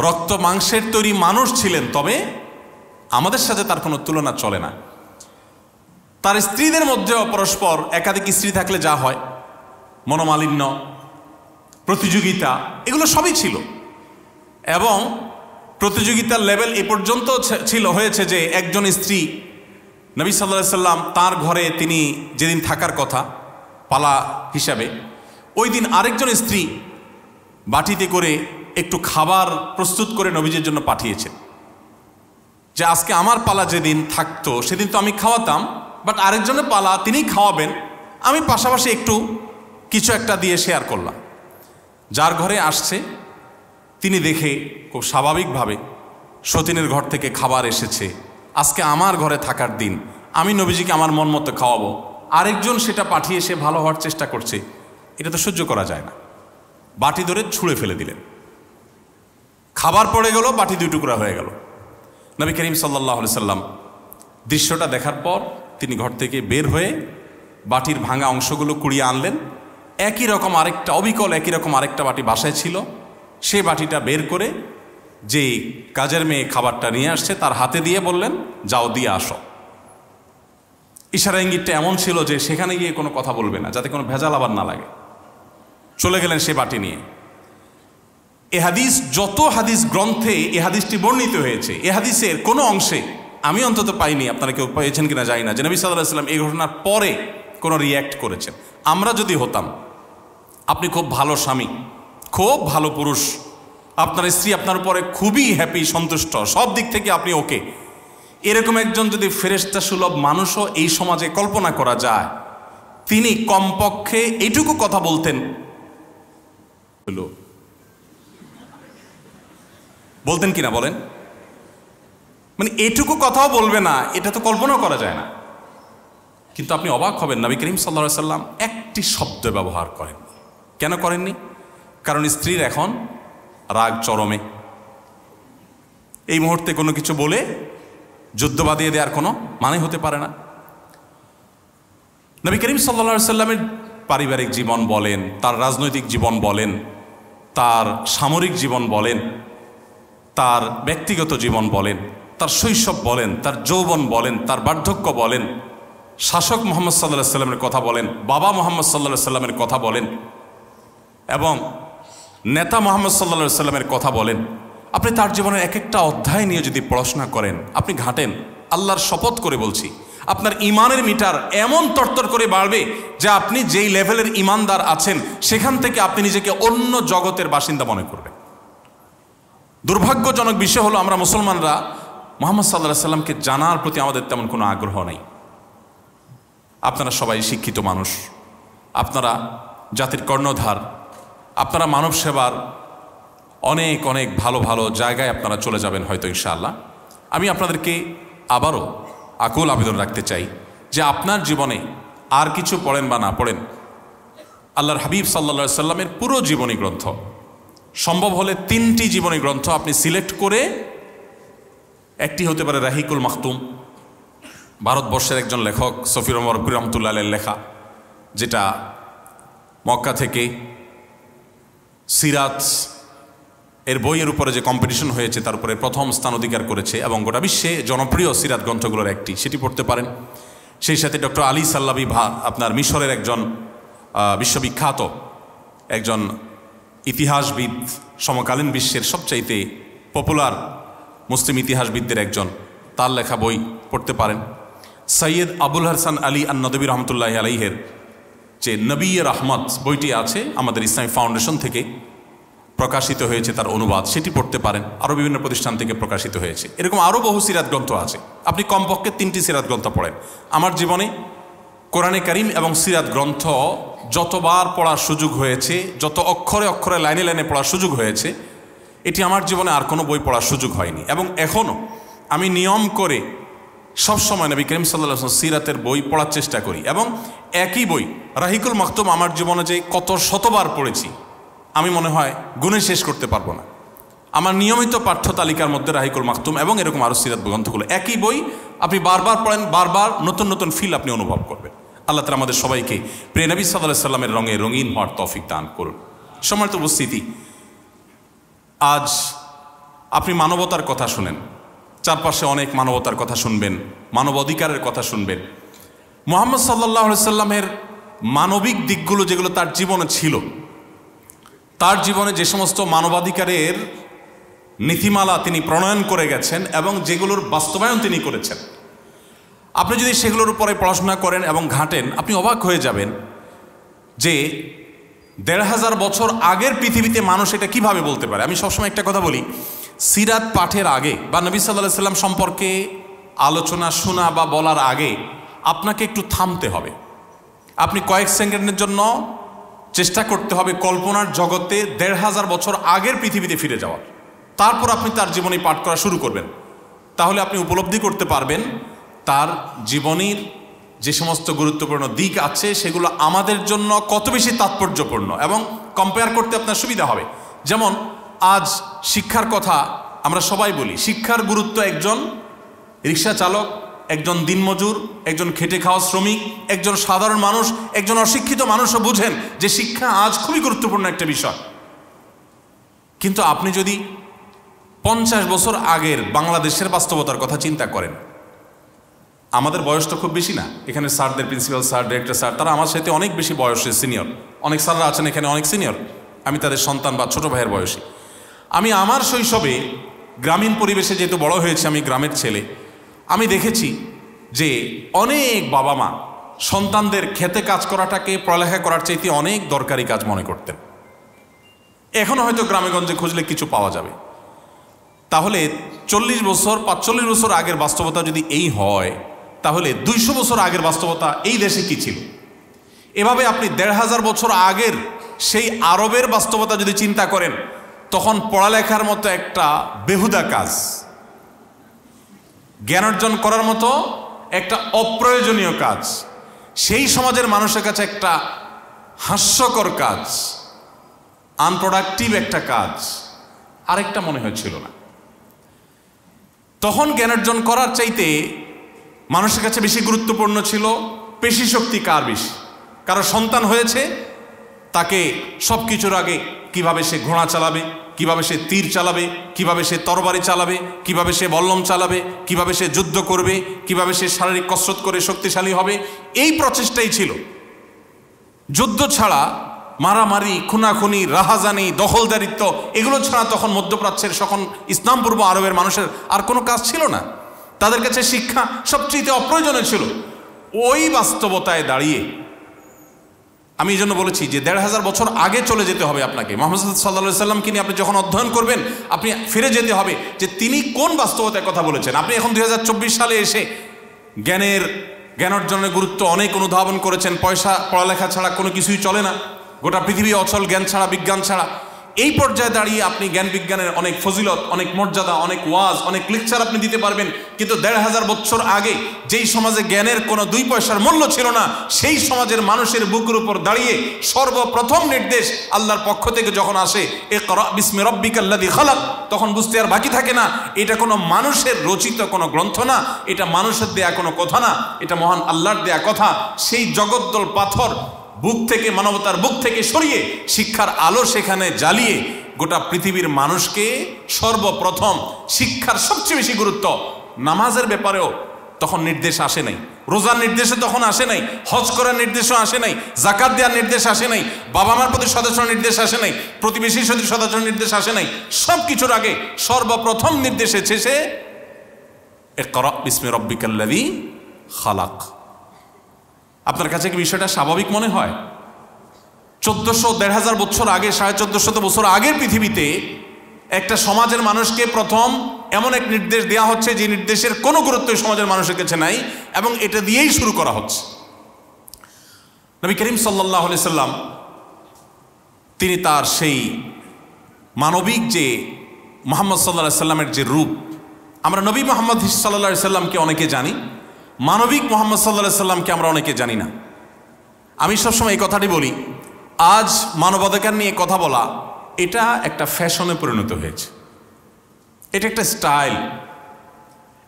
B: রক্ত মাংসের তৈরি মানুষ ছিলেন, তবে আমাদের সাথে তার কোনো তুলনা চলে না। তার স্ত্রীদের মধ্যেও পরস্পর একাধিক স্ত্রী থাকলে যা হয়, মনোমালিন্য, প্রতিযোগিতা, এগুলো সবই ছিল। এবং প্রতিযোগিতার লেভেল এ পর্যন্ত হয়েছে যে একজন স্ত্রী নবী সাল্লাল্লাহু আলাইহি সাল্লাম তার ঘরে তিনি যেদিন থাকার কথা পালা হিসাবে, ওই দিন আরেকজন স্ত্রী বাটিতে করে একটু খাবার প্রস্তুত করে নবীজির জন্য পাঠিয়েছেন, যে আজকে আমার পালা যেদিন থাকতো সেদিন তো আমি খাওয়াতাম, বাট আরেকজনের পালা তিনি খাওয়াবেন, আমি পাশাপাশি একটু কিছু একটা দিয়ে শেয়ার করলাম। যার ঘরে আসছে তিনি দেখে খুব স্বাভাবিকভাবে সতীনের ঘর থেকে খাবার এসেছে, আজকে আমার ঘরে থাকার দিন, আমি নবীজিকে আমার মন মতো খাওয়াবো, আরেকজন সেটা পাঠিয়ে সে ভালো হওয়ার চেষ্টা করছে, এটা তো সহ্য করা যায় না। বাটি ধরে ছুঁড়ে ফেলে দিলেন, খাবার পড়ে গেল, বাটি দুই টুকরা হয়ে গেল। নবী করিম সাল্লাল্লাহু আলাইহি সাল্লাম দৃশ্যটা দেখার পর তিনি ঘর থেকে বের হয়ে বাটির ভাঙা অংশগুলো কুড়িয়ে আনলেন। একই রকম আরেকটা অবিকল একই রকম আরেকটা বাটি বাসায় ছিল, সে বাটিটা বের করে যে কাজের মেয়ে খাবারটা নিয়ে আসছে তার হাতে দিয়ে বললেন, যাও দিয়ে আসো। ইশারা ইঙ্গিতটা এমন ছিল যে সেখানে গিয়ে কোনো কথা বলবে না, যাতে কোনো ভেজাল আবার না লাগে। চলে গেলেন সে বাটি নিয়ে। এ হাদিস, যত হাদিস গ্রন্থে এ হাদিসটি বর্ণিত হয়েছে, এ হাদিসের কোনো অংশে আমি অন্তত পাইনি, আপনারা কেউ পেয়েছেন কিনা জানি না, যে নবী সাল্লাল্লাহু আলাইহি সাল্লাম এই ঘটনার পরে কোনো রিয়্যাক্ট করেছেন। আমরা যদি হতাম, আপনি খুব ভালো স্বামী, খুব ভালো পুরুষ, আপনার স্ত্রী আপনার উপরে খুবই হ্যাপি, সন্তুষ্ট, সব দিক থেকে আপনি ওকে, এরকম একজন যদি ফেরেশতা সুলভ মানুষও এই সমাজে কল্পনা করা যায়, তিনি কমপক্ষে এইটুকু কথা বলতেন, বলতেন কিনা বলেন? মানে এইটুকু কথাও বলবে না, এটা তো কল্পনাও করা যায় না। কিন্তু আপনি অবাক হবেন, নবী করিম সাল্লাল্লাহু আলাইহি সাল্লাম একটি শব্দ ব্যবহার করেন। কেন করেননি? কারণ স্ত্রীর এখন রাগ চরমে, এই মুহূর্তে কোনো কিছু বলে যুদ্ধ বাঁধিয়ে দেওয়ার কোনো মানে হতে পারে না। নবী করিম সাল্লাল্লাহু আলাইহি সাল্লামের পারিবারিক জীবন বলেন, তার রাজনৈতিক জীবন বলেন, তার সামরিক জীবন বলেন, তার ব্যক্তিগত জীবন বলেন, তার শৈশব বলেন, তার যৌবন বলেন, তার বার্ধক্য বলেন, শাসক মুহাম্মদ সাল্লাল্লাহু আলাইহি সাল্লামের কথা বলেন, বাবা মুহাম্মদ সাল্লাল্লাহু আলাইহি সাল্লামের কথা বলেন, এবং নেতা মুহাম্মদ সাল্লাল্লাহু আলাইহি সাল্লামের কথা বলেন। আপনি তার জীবনের এক একটা অধ্যায় নিয়ে যদি পড়াশোনা করেন, আপনি ঘাটেন, আল্লাহর শপথ করে বলছি, আপনার ইমানের মিটার এমন তরতর করে বাড়বে যে আপনি যেই লেভেলের ইমানদার আছেন সেখান থেকে আপনি নিজেকে অন্য জগতের বাসিন্দা মনে করবেন। দুর্ভাগ্যজনক বিষয় হলো, আমরা মুসলমানরা মুহাম্মদ সাল্লাল্লাহু আলাইহি সাল্লামকে জানার প্রতি আমাদের তেমন কোনো আগ্রহ নেই। আপনারা সবাই শিক্ষিত মানুষ, আপনারা জাতির কর্ণধার, আপনারা মানব সেবার অনেক অনেক ভালো ভালো জায়গায় আপনারা চলে যাবেন হয়তো ইনশাআল্লাহ। আমি আপনাদেরকে আবারও আকুল আবেদন রাখতে চাই যে আপনার জীবনে আর কিছু পড়েন বা না পড়েন, আল্লাহর হাবিব সাল্লাল্লাহু আলাইহি সাল্লামের পুরো জীবনী গ্রন্থ, সম্ভব হলে 3টি জীবনী গ্রন্থ আপনি সিলেক্ট করে, একটি হতে পারে রাহিকুল মাখতুম, ভারতবর্ষের একজন লেখক সফির ওমর রহমতুল্লাহ আলাইহির লেখা, যেটা মক্কা থেকে সিরাত এর বইয়ের উপরে যে কম্পিটিশন হয়েছে তার উপরে প্রথম স্থান অধিকার করেছে এবং গোটা বিশ্বে জনপ্রিয় সিরাত গ্রন্থগুলোর একটি, সেটি পড়তে পারেন। সেই সাথে ডক্টর আলী সাল্লাবি আপনার মিশরের একজন বিশ্ববিখ্যাত একজন ইতিহাসবিদ, সমকালীন বিশ্বের সবচাইতে পপুলার মুসলিম ইতিহাসবিদদের একজন, তার লেখা বই পড়তে পারেন। সৈয়দ আবুল হাসান আলী আন-নদভী রহমতুল্লাহ আলাইহের যে নবী রহমত বইটি আছে আমাদের ইসলামী ফাউন্ডেশন থেকে, প্রকাশিত হয়েছে তার অনুবাদ, সেটি পড়তে পারেন। আরও বিভিন্ন প্রতিষ্ঠান থেকে প্রকাশিত হয়েছে। এরকম আরও বহু সিরাত গ্রন্থ আছে। আপনি কমপক্ষে 3টি সিরাত গ্রন্থ পড়েন। আমার জীবনে কোরআনে কারিম এবং সিরাত গ্রন্থ যতবার পড়ার সুযোগ হয়েছে, যত অক্ষরে অক্ষরে লাইনে লাইনে পড়ার সুযোগ হয়েছে, এটি আমার জীবনে আর কোনো বই পড়ার সুযোগ হয়নি। এবং এখনও আমি নিয়ম করে সবসময় নবী করিম সাল্লাল্লাহু আলাইহি ওয়াসাল্লাম সিরাতের বই পড়ার চেষ্টা করি। এবং একই বই রাহিকুল মাকতুম আমার জীবনে যে কত শতবার পড়েছি আমি মনে হয় গুণে শেষ করতে পারবো না। আমার নিয়মিত পাঠ্য তালিকার মধ্যে রাহিকুল মাকতুম এবং এরকম আরও সিরাত গ্রন্থগুলো, একই বই আপনি বারবার পড়েন, বারবার নতুন নতুন ফিল আপনি অনুভব করবেন। আল্লাহ তাআলা আমাদের সবাইকে প্রিয় নবী সাল্লাল্লাহু আলাইহি ওয়াসাল্লামের রঙে রঙিন হওয়ার তৌফিক দান করুন। সম্মানিত উপস্থিতি, আজ আপনি মানবতার কথা শুনেন, চারপাশে অনেক মানবতার কথা শুনবেন, মানব অধিকারের কথা শুনবেন। মুহাম্মদ সাল্লাল্লাহু আলাইহি ওয়াসাল্লামের মানবিক দিকগুলো যেগুলো তার জীবনে ছিল, তার জীবনে যে সমস্ত মানবাধিকারের নীতিমালা তিনি প্রণয়ন করে গেছেন এবং যেগুলোর বাস্তবায়ন তিনি করেছেন, আপনি যদি সেগুলোর উপরে পড়াশোনা করেন এবং ঘাঁটেন, আপনি অবাক হয়ে যাবেন যে ১৫০০ বছর আগের পৃথিবীতে মানুষ এটা কিভাবে বলতে পারে। আমি সবসময় একটা কথা বলি, সিরাত পাঠের আগে বা নবী সাল্লাল্লাহু আলাইহি ওয়াসাল্লাম সম্পর্কে আলোচনা শোনা বা বলার আগে আপনাকে একটু থামতে হবে। আপনি কয়েক সেকেন্ডের জন্য চেষ্টা করতে হবে কল্পনার জগতে ১৫০০ বছর আগের পৃথিবীতে ফিরে যাওয়ার। তারপর আপনি তার জীবনী পাঠ করা শুরু করবেন। তাহলে আপনি উপলব্ধি করতে পারবেন তার জীবনীর যে সমস্ত গুরুত্বপূর্ণ দিক আছে সেগুলো আমাদের জন্য কত বেশি তাৎপর্যপূর্ণ, এবং কম্পেয়ার করতে আপনার সুবিধা হবে। যেমন আজ শিক্ষার কথা আমরা সবাই বলি, শিক্ষার গুরুত্ব একজন রিক্সা চালক, একজন দিনমজুর, একজন খেটে খাওয়া শ্রমিক, একজন সাধারণ মানুষ, একজন অশিক্ষিত মানুষও বুঝেন যে শিক্ষা আজ খুবই গুরুত্বপূর্ণ একটা বিষয়। কিন্তু আপনি যদি ৫০ বছর আগের বাংলাদেশের বাস্তবতার কথা চিন্তা করেন, আমাদের বয়স তো খুব বেশি না, এখানে স্যারদের, প্রিন্সিপাল স্যার, ডিরেক্টর স্যার, তারা আমার সাথে অনেক বেশি বয়সে সিনিয়র। অনেক স্যাররা আছেন এখানে অনেক সিনিয়র, আমি তাদের সন্তান বা ছোট ভাইয়ের বয়সী। আমি আমার শৈশবে গ্রামীণ পরিবেশে যেহেতু বড় হয়েছে, আমি গ্রামের ছেলে, আমি দেখেছি যে অনেক বাবা মা সন্তানদের খেতে কাজ করাটাকে পড়ালেখা করার চাইতে অনেক দরকারি কাজ মনে করতেন। এখনও হয়তো গ্রামেগঞ্জে খুঁজলে কিছু পাওয়া যাবে। তাহলে ৪০ বছর ৪৫ বছর আগের বাস্তবতা যদি এই হয়, তাহলে ২০০ বছর আগের বাস্তবতা এই দেশে কি ছিল? এভাবে আপনি ১৫০০ বছর আগের সেই আরবের বাস্তবতা যদি চিন্তা করেন, তখন পড়ালেখার মতো একটা বেহুদা কাজ, জ্ঞান অর্জন করার মতো একটা অপ্রয়োজনীয় কাজ, সেই সমাজের মানুষের কাছে একটা হাস্যকর কাজ, আনপ্রোডাক্টিভ একটা কাজ আরেকটা মনে হয়েছিল না। তখন জ্ঞান অর্জন করার চাইতে মানুষের কাছে বেশি গুরুত্বপূর্ণ ছিল পেশি শক্তি কার বেশি। কারো সন্তান হয়েছে, তাকে সব কিছুর আগে কিভাবে সে ঘোড়া চালাবে, কিভাবে সে তীর চালাবে, কিভাবে সে তরবারি চালাবে, কিভাবে সে বল্লম চালাবে, কিভাবে সে যুদ্ধ করবে, কিভাবে সে শারীরিক কসরত করে শক্তিশালী হবে, এই প্রচেষ্টাই ছিল। যুদ্ধ ছাড়া মারামারি, খুনাখুনি, রাহাজানি, দখলদারিত্ব, এগুলো ছাড়া তখন মধ্যপ্রাচ্যের সকল ইসলাম পূর্ব আরবের মানুষের আর কোনো কাজ ছিল না। তাদের কাছে শিক্ষা সবচেয়ে অপ্রয়োজনীয় ছিল। ওই বাস্তবতায় দাঁড়িয়ে আমি এই জন্য বলেছি যে ১৫০০ বছর আগে চলে যেতে হবে আপনাকে। মুহাম্মদ সাল্লাল্লাহু আলাইহি ওয়াসাল্লামকে নিয়ে আপনি যখন অধ্যয়ন করবেন, আপনি ফিরে যেতে হবে যে তিনি কোন বাস্তবতায় কথা বলেছেন। আপনি এখন ২০২৪ সালে এসে জ্ঞান অর্জনের গুরুত্ব অনেক অনুধাবন করেছেন। পয়সা, পড়ালেখা ছাড়া কোনো কিছুই চলে না, গোটা পৃথিবী অচল জ্ঞান ছাড়া, বিজ্ঞান ছাড়া। এই পর্যায়ে দাঁড়িয়ে আপনি জ্ঞান বিজ্ঞানের অনেক ফজিলত, অনেক মর্যাদা, অনেক ওয়াজ, অনেক লেকচার আপনি দিতে পারবেন। কিন্তু ১৫০০ বছর আগে যেই সমাজে জ্ঞানের কোনো ২ পয়সার মূল্য ছিল না, সেই সমাজের মানুষের বুকের উপর দাঁড়িয়ে সর্বপ্রথম নির্দেশ আল্লাহর পক্ষ থেকে যখন আসে, ইকরা বিসমি রাব্বিকাল্লাযী খালাক, তখন বুঝতে আর বাকি থাকে না এটা কোনো মানুষের রচিত কোনো গ্রন্থ না, এটা মানুষের দেয়া কোনো কথা না, এটা মহান আল্লাহর দেয়া কথা। সেই জগদ্দল পাথর বুক থেকে, মানবতার বুক থেকে সরিয়ে শিক্ষার আলো সেখানে জ্বালিয়ে গোটা পৃথিবীর মানুষকে সর্বপ্রথম শিক্ষার সবচেয়ে বেশি গুরুত্ব। নামাজের ব্যাপারেও তখন নির্দেশ আসে নাই, রোজার নির্দেশে তখন আসে নাই, হজ করার নির্দেশও আসে নাই, যাকাত দেওয়ার নির্দেশ আসে নাই, বাবা মার প্রতি সদাচরণের নির্দেশ আসে নাই, প্রতিবেশীর সাথে সদাচরণের নির্দেশ আসে নাই। সব কিছুর আগে সর্বপ্রথম নির্দেশ এসেছে ইকরা বিসমি রাব্বিকাল্লাযী খালাক। আপনার কাছে কি বিষয়টা স্বাভাবিক মনে হয়? 1400-1500 বছর আগে, 1450 বছর আগের পৃথিবীতে একটা সমাজের মানুষকে প্রথম এমন এক নির্দেশ দেওয়া হচ্ছে যে নির্দেশের কোনো গুরুত্ব সমাজের মানুষের কাছে নাই, এবং এটা দিয়েই শুরু করা হচ্ছে। নবী করিম সাল্লাল্লাহু আলাইহি সাল্লাম তিনি তার সেই মানবিক যে মুহাম্মদ সাল্লাল্লাহু আলাইহি সাল্লামের যে রূপ, আমরা নবী মুহাম্মদ সাল্লাল্লাহু আলাইহি সাল্লামকে অনেকে জানি, মানবিক মুহাম্মদ সাল্লাল্লাহু আলাইহি সাল্লামকে আমরা অনেকে জানি না। আমি সবসময় এই কথাটি বলি, আজ মানবাধিকার নিয়ে কথা বলা এটা একটা ফ্যাশনে পরিণত হয়েছে, এটা একটা স্টাইল,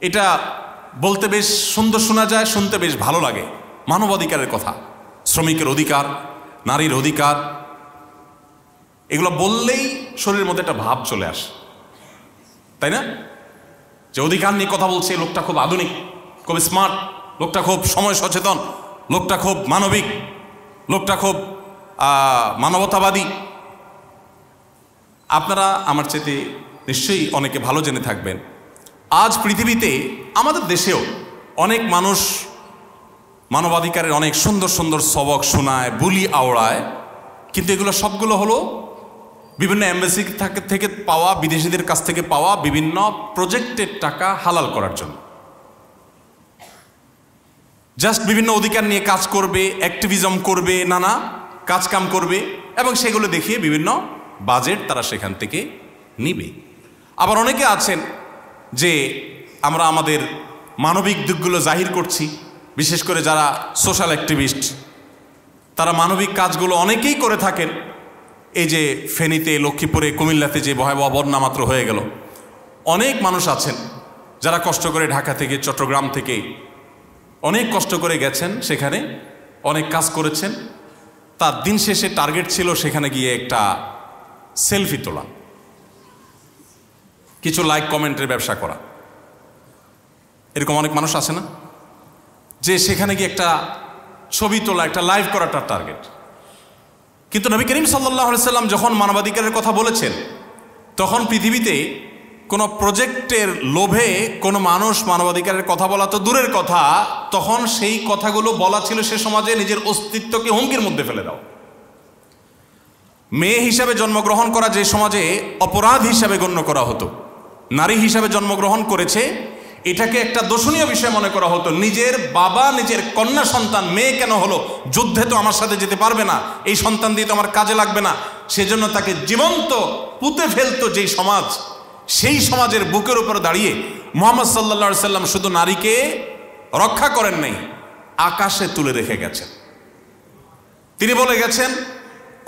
B: এটা বলতে বেশ সুন্দর শোনা যায়, শুনতে বেশ ভালো লাগে। মানবাধিকারের কথা, শ্রমিকের অধিকার, নারীর অধিকার, এগুলো বললেই শরীরের মধ্যে একটা ভাব চলে আসে, তাই না? যে অধিকার নিয়ে কথা বলছে, লোকটা খুব আধুনিক, খুব স্মার্ট, লোকটা খুব সময় সচেতন, লোকটা খুব মানবিক, লোকটা খুব মানবতাবাদী। আপনারা আমার চেয়ে নিশ্চয়ই অনেকে ভালো জেনে থাকবেন, আজ পৃথিবীতে আমাদের দেশেও অনেক মানুষ মানবাধিকারের অনেক সুন্দর সুন্দর সবক শোনায়, বুলি আওড়ায়, কিন্তু এগুলো সবগুলো হলো বিভিন্ন এমবাসি থেকে পাওয়া, বিদেশিদের কাছ থেকে পাওয়া বিভিন্ন প্রজেক্টের টাকা হালাল করার জন্য। জাস্ট বিভিন্ন অধিকার নিয়ে কাজ করবে, অ্যাক্টিভিজম করবে, নানা কাজকাম করবে, এবং সেগুলো দেখিয়ে বিভিন্ন বাজেট তারা সেখান থেকে নিবে। আবার অনেকে আছেন যে আমরা আমাদের মানবিক দিকগুলো জাহির করছি, বিশেষ করে যারা সোশ্যাল অ্যাক্টিভিস্ট, তারা মানবিক কাজগুলো অনেকেই করে থাকেন। এই যে ফেনীতে, লক্ষ্মীপুরে, কুমিল্লাতে যে ভয়াবহ বন্যা মাত্র হয়ে গেল, অনেক মানুষ আছেন যারা কষ্ট করে ঢাকা থেকে, চট্টগ্রাম থেকে অনেক কষ্ট করে গেছেন, সেখানে অনেক কাজ করেছেন। তার দিন শেষে টার্গেট ছিল সেখানে গিয়ে একটা সেলফি তোলা, কিছু লাইক কমেন্টের ব্যবসা করা। এরকম অনেক মানুষ আছে না, যে সেখানে গিয়ে একটা ছবি তোলা, একটা লাইভ করা তার টার্গেট। কিন্তু নবী করিম সাল্লাল্লাহু আলাইহি সাল্লাম যখন মানবাধিকারের কথা বলেছেন, তখন পৃথিবীতে কোনো প্রজেক্টের লোভে কোনো মানুষ মানবাধিকারের কথা বলা তো দূরের কথা, তখন সেই কথাগুলো বলা ছিল সে সমাজে নিজের অস্তিত্বকে হুমকির মধ্যে ফেলে দাও। মেয়ে হিসাবে জন্মগ্রহণ করা যে সমাজে অপরাধ হিসাবে গণ্য করা হতো, নারী হিসাবে জন্মগ্রহণ করেছে এটাকে একটা দোষণীয় বিষয় মনে করা হতো। নিজের বাবা নিজের কন্যা সন্তান মেয়ে কেন হলো, যুদ্ধে তো আমার সাথে যেতে পারবে না, এই সন্তান দিয়ে তো আমার কাজে লাগবে না, সেজন্য তাকে জীবন্ত পুঁতে ফেলতো যেই সমাজ, সেই সমাজের বুকের উপর দাঁড়িয়ে মুহাম্মদ সাল্লাল্লাহু আলাইহি সাল্লাম শুধু নারীকে রক্ষা করেন নাই, আকাশে তুলে রেখে গেছেন। তিনি বলে গেছেন,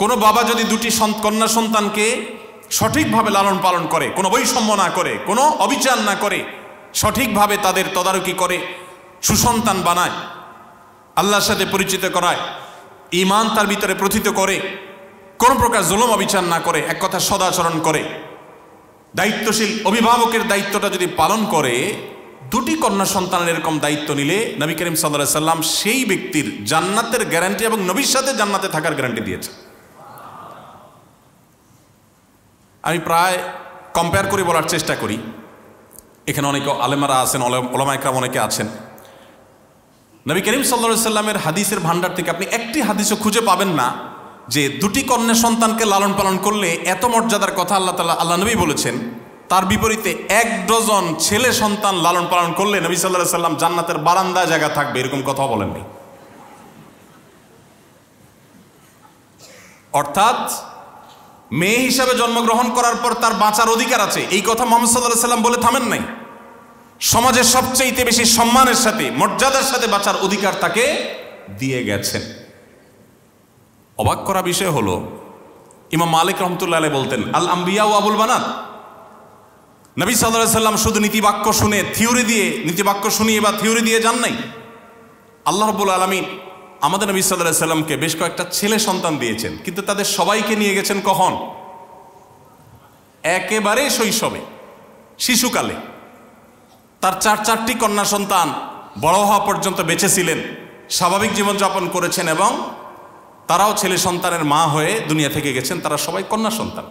B: কোনো বাবা যদি দুটি কন্যা সন্তানকে সঠিকভাবে লালন পালন করে, কোনো বৈষম্য না করে, কোনো অবিচার না করে, সঠিকভাবে তাদের তদারকি করে, সুসন্তান বানায়, আল্লাহর সাথে পরিচিত করায়, ঈমান তার ভিতরে প্রথিত করে, কোনো প্রকার জুলুম অবিচার না করে, এক কথা সদাচরণ করে, দায়িত্বশীল অভিভাবকের দায়িত্বটা যদি পালন করে, দুটি কন্যা সন্তানের এরকম দায়িত্ব নিলে নবী করিম সাল্লাল্লাহু আলাইহি সাল্লাম সেই ব্যক্তির জান্নাতের গ্যারান্টি এবং নবীর সাথে জান্নাতে থাকার গ্যারান্টি দিয়েছে। আমি প্রায় কম্পেয়ার করে বলার চেষ্টা করি, এখানে অনেকে আলেমারা আছেন, ওলামা ইকরাম অনেকে আছেন, নবী করিম সাল্লাল্লাহু আলাইহি সাল্লামের হাদিসের ভান্ডার থেকে আপনি একটি হাদিসও খুঁজে পাবেন না যে দুটি কন্যা সন্তানকে লালন পালন করলে এত মর্যাদার কথা আল্লাহ নবী বলেছেন। তার বিপরীতে 1 ডজন ছেলে সন্তান লালন পালন করলে নবী সাল্লাল্লাহু আলাইহি সাল্লাম জান্নাতের বারান্দায় জায়গা থাকবে, এরকম কথা বলেননি। অর্থাৎ মেয়ে হিসাবে জন্মগ্রহণ করার পর তার বাঁচার অধিকার আছে, এই কথা মুহাম্মদ সাল্লাল্লাহু আলাইহি সাল্লাম বলে থামেন নাই। সমাজের সবচেয়ে বেশি সম্মানের সাথে, মর্যাদার সাথে বাঁচার অধিকার তাকে দিয়ে গেছেন। অবাক করা বিষয় হলো, ইমাম মালিক রহমতুল্লাহ আলাইহি বলতেন, আল আম্বিয়া ওয়া আবুল বানাত। নবী সাল্লাল্লাহু আলাইহি সাল্লাম শুধু নীতিবাক্য শুনে, নীতিবাক্য শুনিয়ে বা থিওরি দিয়ে যান নাই। আল্লাহ রাব্বুল আলামিন আমাদের নবী সাল্লাল্লাহু আলাইহি সাল্লামকে বেশ কয়েকটা ছেলে সন্তান দিয়েছেন, কিন্তু তাদের সবাইকে নিয়ে গেছেন কখন? একেবারে শৈশবে, শিশুকালে। তার 4টি কন্যা সন্তান বড় হওয়া পর্যন্ত বেঁচে ছিলেন, স্বাভাবিক জীবনযাপন করেছেন, এবং তারাও ছেলে সন্তানের মা হয়ে দুনিয়া থেকে গেছেন, তারা সবাই কন্যা সন্তান।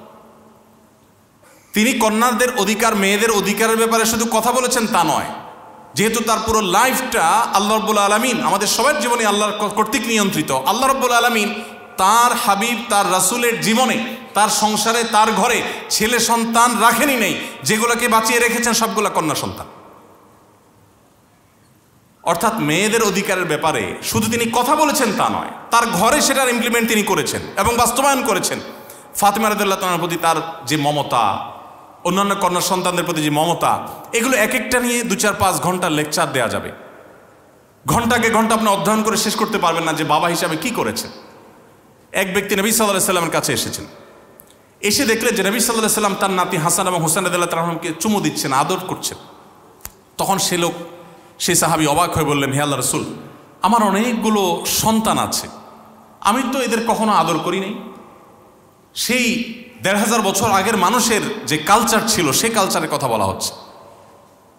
B: তিনি কন্যাদের অধিকার, মেয়েদের অধিকারের ব্যাপারে শুধু কথা বলেছেন তা নয়, যেহেতু তার পুরো লাইফটা আল্লাহ রাব্বুল আলামিন, আমাদের সবার জীবনে আল্লাহর কর্তৃক নিয়ন্ত্রিত, আল্লাহ রাব্বুল আলামিন তার হাবিব তার রাসূলের জীবনে, তার সংসারে, তার ঘরে ছেলে সন্তান রাখেনি নেই, যেগুলোকে বাঁচিয়ে রেখেছেন সবগুলা কন্যা সন্তান। অর্থাৎ মেয়েদের অধিকারের ব্যাপারে শুধু তিনি কথা বলেছেন তা নয়, তার ঘরে সেটার ইমপ্লিমেন্ট তিনি করেছেন এবং বাস্তবায়ন করেছেন। ফাতেমা রাদিয়াল্লাহু তাআলার প্রতি তার যে মমতা, অন্যান্য কন্যা সন্তানদের প্রতি যে মমতা, এগুলো এক একটা নিয়ে 2-4-5 ঘন্টার লেকচার দেওয়া যাবে। ঘন্টাকে ঘন্টা আপনি অধ্যয়ন করে শেষ করতে পারবেন না যে বাবা হিসাবে কি করেছেন। এক ব্যক্তি নবী সাল্লাল্লাহু আলাইহি সাল্লামের কাছে এসেছেন, এসে দেখলেন যে নবী সাল্লাল্লাহু আলাইহি সাল্লাম তার নাতি হাসান এবং হুসাইন রাদিয়াল্লাহু তাআলাকে চুমু দিচ্ছেন, আদর করছেন। তখন সেই সাহাবী অবাক হয়ে বললেন, হে আল্লাহর রাসূল, আমার অনেকগুলো সন্তান আছে, আমি তো এদের কখনো আদর করি নাই। সেই 1500 বছর আগের মানুষের যে কালচার ছিল, সেই কালচারের কথা বলা হচ্ছে,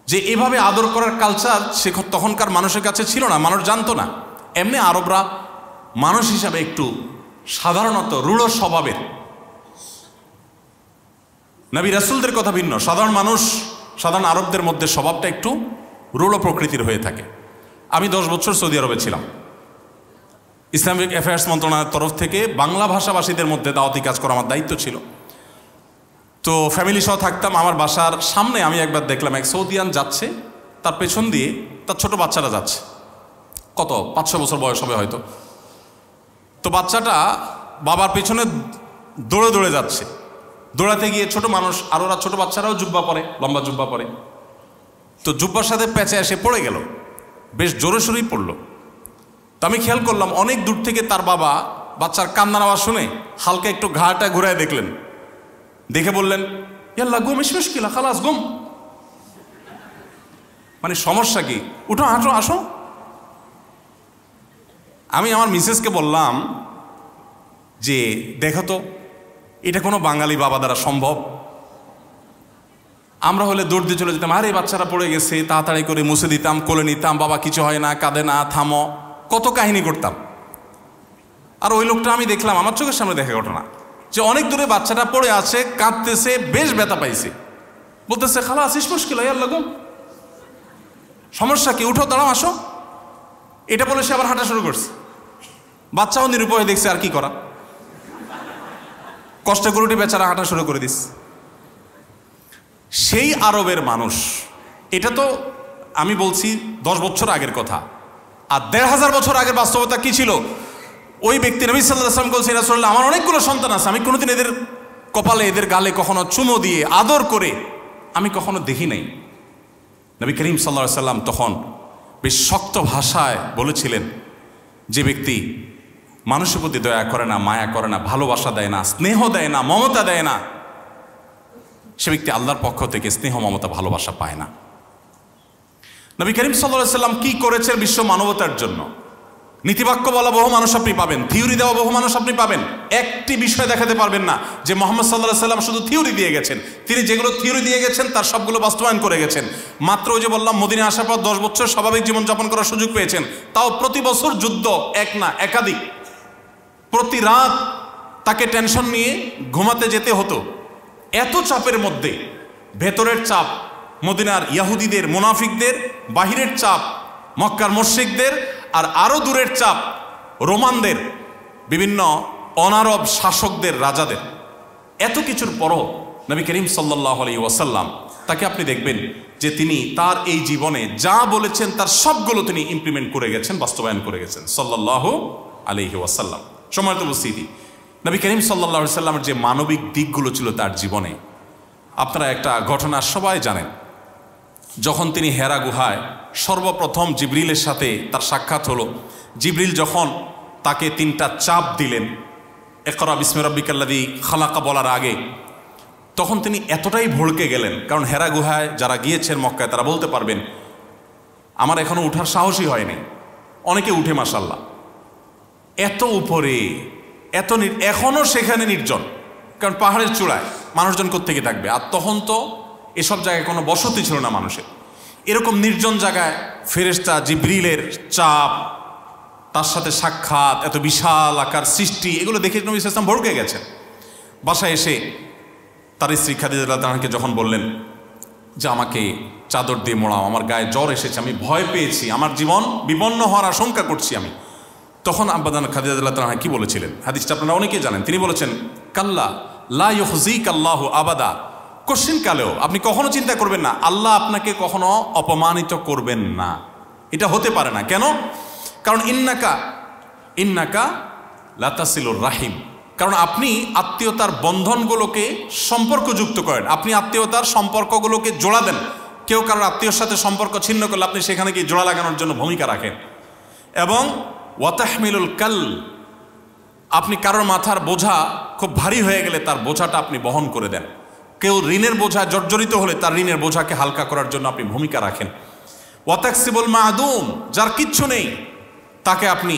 B: যে এভাবে আদর করার কালচার সে তখনকার মানুষের কাছে ছিল না, মানুষ জানতো না। এমনি আরবরা মানুষ হিসাবে একটু সাধারণত রূঢ় স্বভাবের, নবী রাসূলদের কথা ভিন্ন। সাধারণ আরবদের মধ্যে স্বভাবটা একটু রূঢ় প্রকৃতির হয়ে থাকে। আমি 10 বছর সৌদি আরবে ছিলাম। ইসলামিক অ্যাফেয়ার্স মন্ত্রণালয়ের তরফ থেকে বাংলা ভাষাভাষীদের মধ্যে দাওয়াতি কাজ করা আমার দায়িত্ব ছিল। তো ফ্যামিলি সহ থাকতাম। আমার বাসার সামনে আমি একবার দেখলাম এক সৌদিয়ান যাচ্ছে, তার পেছন দিয়ে তার ছোট বাচ্চারা যাচ্ছে, কত 5-6 বছর বয়স হবে হয়তো। তো বাচ্চাটা বাবার পেছনে দৌড়ে দৌড়ে যাচ্ছে। দৌড়াতে গিয়ে ছোট মানুষ আর ওরা ছোট বাচ্চারাও জুব্বা পরে, লম্বা জুব্বা পরে, তো জুব্বার সাথে প্যাঁচে এসে পড়ে গেল, বেশ জোরে সোরেই পড়লো। তো আমি খেয়াল করলাম অনেক দূর থেকে তার বাবা বাচ্চার কান্নার আওয়াজ শুনে হালকা একটু ঘাড়টা ঘুরায় দেখলেন, দেখে বললেন, ইয়াল্লাহ গুম ইসমুশকিলা খালাস গুম, মানে সমস্যা কি, উঠো হাঁটো আসো। আমি আমার মিসেসকে বললাম যে দেখো তো, এটা কোনো বাঙালি বাবা দ্বারা সম্ভব? আমরা হলে দৌড় দিয়ে চলে যেতাম, আরে বাচ্চারা পড়ে গেছে, তাড়াতাড়ি করে মুছে দিতাম, কোলে নিতাম, বাবা কিছু হয় না, কাঁদে না, থামো, কত কাহিনী করতাম। আর ওই লোকটা আমি দেখলাম, আমার চোখের সামনে দেখা ঘটনা, যে অনেক দূরে বাচ্চাটা পড়ে আছে, কাঁদতেছে, বেশ ব্যথা পাইছে, বলতেছে খালা আসিস মুশকিল আল্লাহ গো, সমস্যা কি, উঠো দাঁড়াও আসো। এটা বলে সে আবার হাঁটা শুরু করছে। বাচ্চাও নিরুপায় দেখছে, আর কি করা, কষ্ট করে উঠে বেচারা হাঁটা শুরু করে দিস। সেই আরবের মানুষ, এটা তো আমি বলছি 10 বছর আগের কথা, আর 1500 বছর আগের বাস্তবতা কি ছিল? ওই ব্যক্তি নবী সাল্লাল্লাহু আলাইহি ওয়াসাল্লাম বলছেন, রাসূলুল্লাহ আমার অনেকগুলো সন্তান আছে, আমি কোনোদিন এদের কপালে এদের গালে কখনো চুমো দিয়ে আদর করে আমি কখনো দেখি নাই। নবী করিম সাল্লাল্লাহু আলাইহি ওয়াসাল্লাম তখন বেশ শক্ত ভাষায় বলেছিলেন, যে ব্যক্তি মানুষের প্রতি দয়া করে না, মায়া করে না, ভালোবাসা দেয় না, স্নেহ দেয় না, মমতা দেয় না, সে ব্যক্তি আল্লাহর পক্ষ থেকে স্নেহ মমতা ভালোবাসা পায় না। নবী করিম সাল্লাল্লাহু আলাইহি ওয়াসাল্লাম কি করেছেন বিশ্ব মানবতার জন্য? নীতিবাক্য বলা বহু মানুষ আপনি পাবেন, থিওরি দেওয়া বহু মানুষ আপনি পাবেন, একটি বিষয় দেখাতে পারবেন না যে মুহাম্মদ সাল্লাল্লাহু আলাইহি ওয়াসাল্লাম শুধু থিওরি দিয়ে গেছেন। তিনি যেগুলো থিওরি দিয়ে গেছেন তার সবগুলো বাস্তবায়ন করে গেছেন। মাত্র ওই যে বললাম, মদিনায় আসার পর 10 বছর স্বাভাবিক জীবনযাপন করার সুযোগ পেয়েছেন, তাও প্রতি বছর যুদ্ধ, এক না একাধিক। প্রতি রাত তাকে টেনশন নিয়ে ঘুমাতে যেতে হতো। এত চাপের মধ্যে, ভেতরের চাপ মদিনার ইহুদিদের, মুনাফিকদের, বাহিরের চাপ মক্কার মুশরিকদের, আর আরো দূরের চাপ রোমানদের, বিভিন্ন অনারব শাসকদের, রাজাদের। এত কিছুর পরও নবী করিম সাল্লাল্লাহু আলাইহি ওয়াসাল্লাম, তাকে আপনি দেখবেন যে তিনি তার এই জীবনে যা বলেছেন তার সবগুলো তিনি ইমপ্লিমেন্ট করে গেছেন, বাস্তবায়ন করে গেছেন সাল্লাল্লাহু আলাইহি ওয়াসাল্লাম। সম্মানিত উপস্থিতি, নবী করিম সাল্লাল্লাহু আলাইহি ওয়াসাল্লামের যে মানবিক দিকগুলো ছিল তার জীবনে, আপনারা একটা ঘটনা সবাই জানেন। যখন তিনি হেরা গুহায় সর্বপ্রথম জিবরিলের সাথে তার সাক্ষাৎ হলো, জিবরিল যখন তাকে 3টা চাপ দিলেন ইকরা বিসমি রাব্বিকাল্লাযী খালাকা বলার আগে, তখন তিনি এতটাই ভড়কে গেলেন। কারণ হেরা গুহায় যারা গিয়েছেন মক্কায় তারা বলতে পারবেন, আমার এখনো উঠার সাহসই হয়নি, অনেকে উঠে মাশাআল্লাহ, এত উপরে, এত এখনো সেখানে নির্জন, কারণ পাহাড়ের চূড়ায় মানুষজন কোত্থেকে থাকবে। আর তখন তো এসব জায়গায় কোনো বসতি ছিল না মানুষের। এরকম নির্জন জায়গায় ফেরেশতা জিবরিলের চাপ, তার সাথে সাক্ষাৎ, এত বিশাল আকার সৃষ্টি, এগুলো দেখে নবী সাল্লাল্লাহু আলাইহি ওয়াসাল্লাম ভড়কে গেছেন। বাসায় এসে তার স্ত্রী খাদিজা রাদিয়াল্লাহু আনহাকে যখন বললেন যে আমাকে চাদর দিয়ে মোড়াও, আমার গায়ে জ্বর এসেছে, আমি ভয় পেয়েছি, আমার জীবন বিপন্ন হওয়ার আশঙ্কা করছি আমি, তখন আব্বাজান খাদিজা রাদিয়াল্লাহু তাআলা কি বলেছিলেন, হাদিসটা আপনারা অনেকেই জানেন। তিনি বলেছেন, কাল্লা লা ইউখজিকাল্লাহু আবাদা, কোশ্চিন কালেও আপনি কখনো চিন্তা করবেন না আল্লাহ আপনাকে কখনো অপমানিত করবেন না, এটা হতে পারে না। কেন? কারণ ইন্নাকা লাতাসিলুর রাহিম, কারণ আপনি আত্মীয়তার বন্ধনগুলোকে সম্পর্কযুক্ত করেন, আপনি আত্মীয়তার সম্পর্কগুলোকে জোড়া দেন। কেউ কারোর আত্মীয়র সাথে সম্পর্ক ছিন্ন করলে আপনি সেখানে গিয়ে জোড়া লাগানোর জন্য ভূমিকা রাখেন। এবং ওয়াতাহমিলুল কাল, আপনি কারোর মাথার বোঝা খুব ভারী হয়ে গেলে তার বোঝাটা আপনি বহন করে দেন। কেউ ঋণের বোঝা জর্জরিত হলে তার ঋণের বোঝাকে হালকা করার জন্য আপনি ভূমিকা রাখেন। ওয়াতাকসিবুল মাদুম, যার কিচ্ছু নেই তাকে আপনি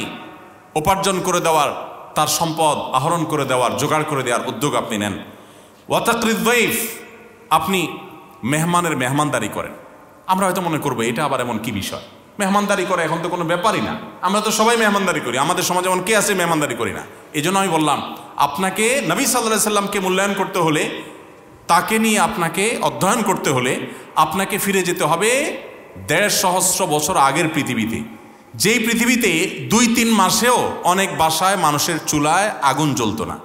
B: উপার্জন করে দেওয়ার, তার সম্পদ আহরণ করে দেওয়ার, জোগাড় করে দেওয়ার উদ্যোগ আপনি নেন। ওয়াতাকরিদ যায়ফ, আপনি মেহমানের মেহমানদারি করেন। আমরা হয়তো মনে করবো এটা আবার এমন কি বিষয়, মেহমানদারি করে এখন তো কোনো ব্যাপারই না, আমরা তো সবাই মেহমানদারি করি, আমাদের সমাজে এমন কে আছে মেহমানদারি করি না। এই জন্য আমি বললাম আপনাকে নবী সাল্লাল্লাহু আলাইহি সাল্লামকে মূল্যায়ন করতে হলে, তাকে নিয়ে আপনাকে অধ্যয়ন করতে হলে আপনাকে ফিরে যেতে হবে ১৫০ সহস্র বছর আগের পৃথিবীতে, যেই পৃথিবীতে ২-৩ মাসেও অনেক বাসায় মানুষের চুলায় আগুন জ্বলতো না।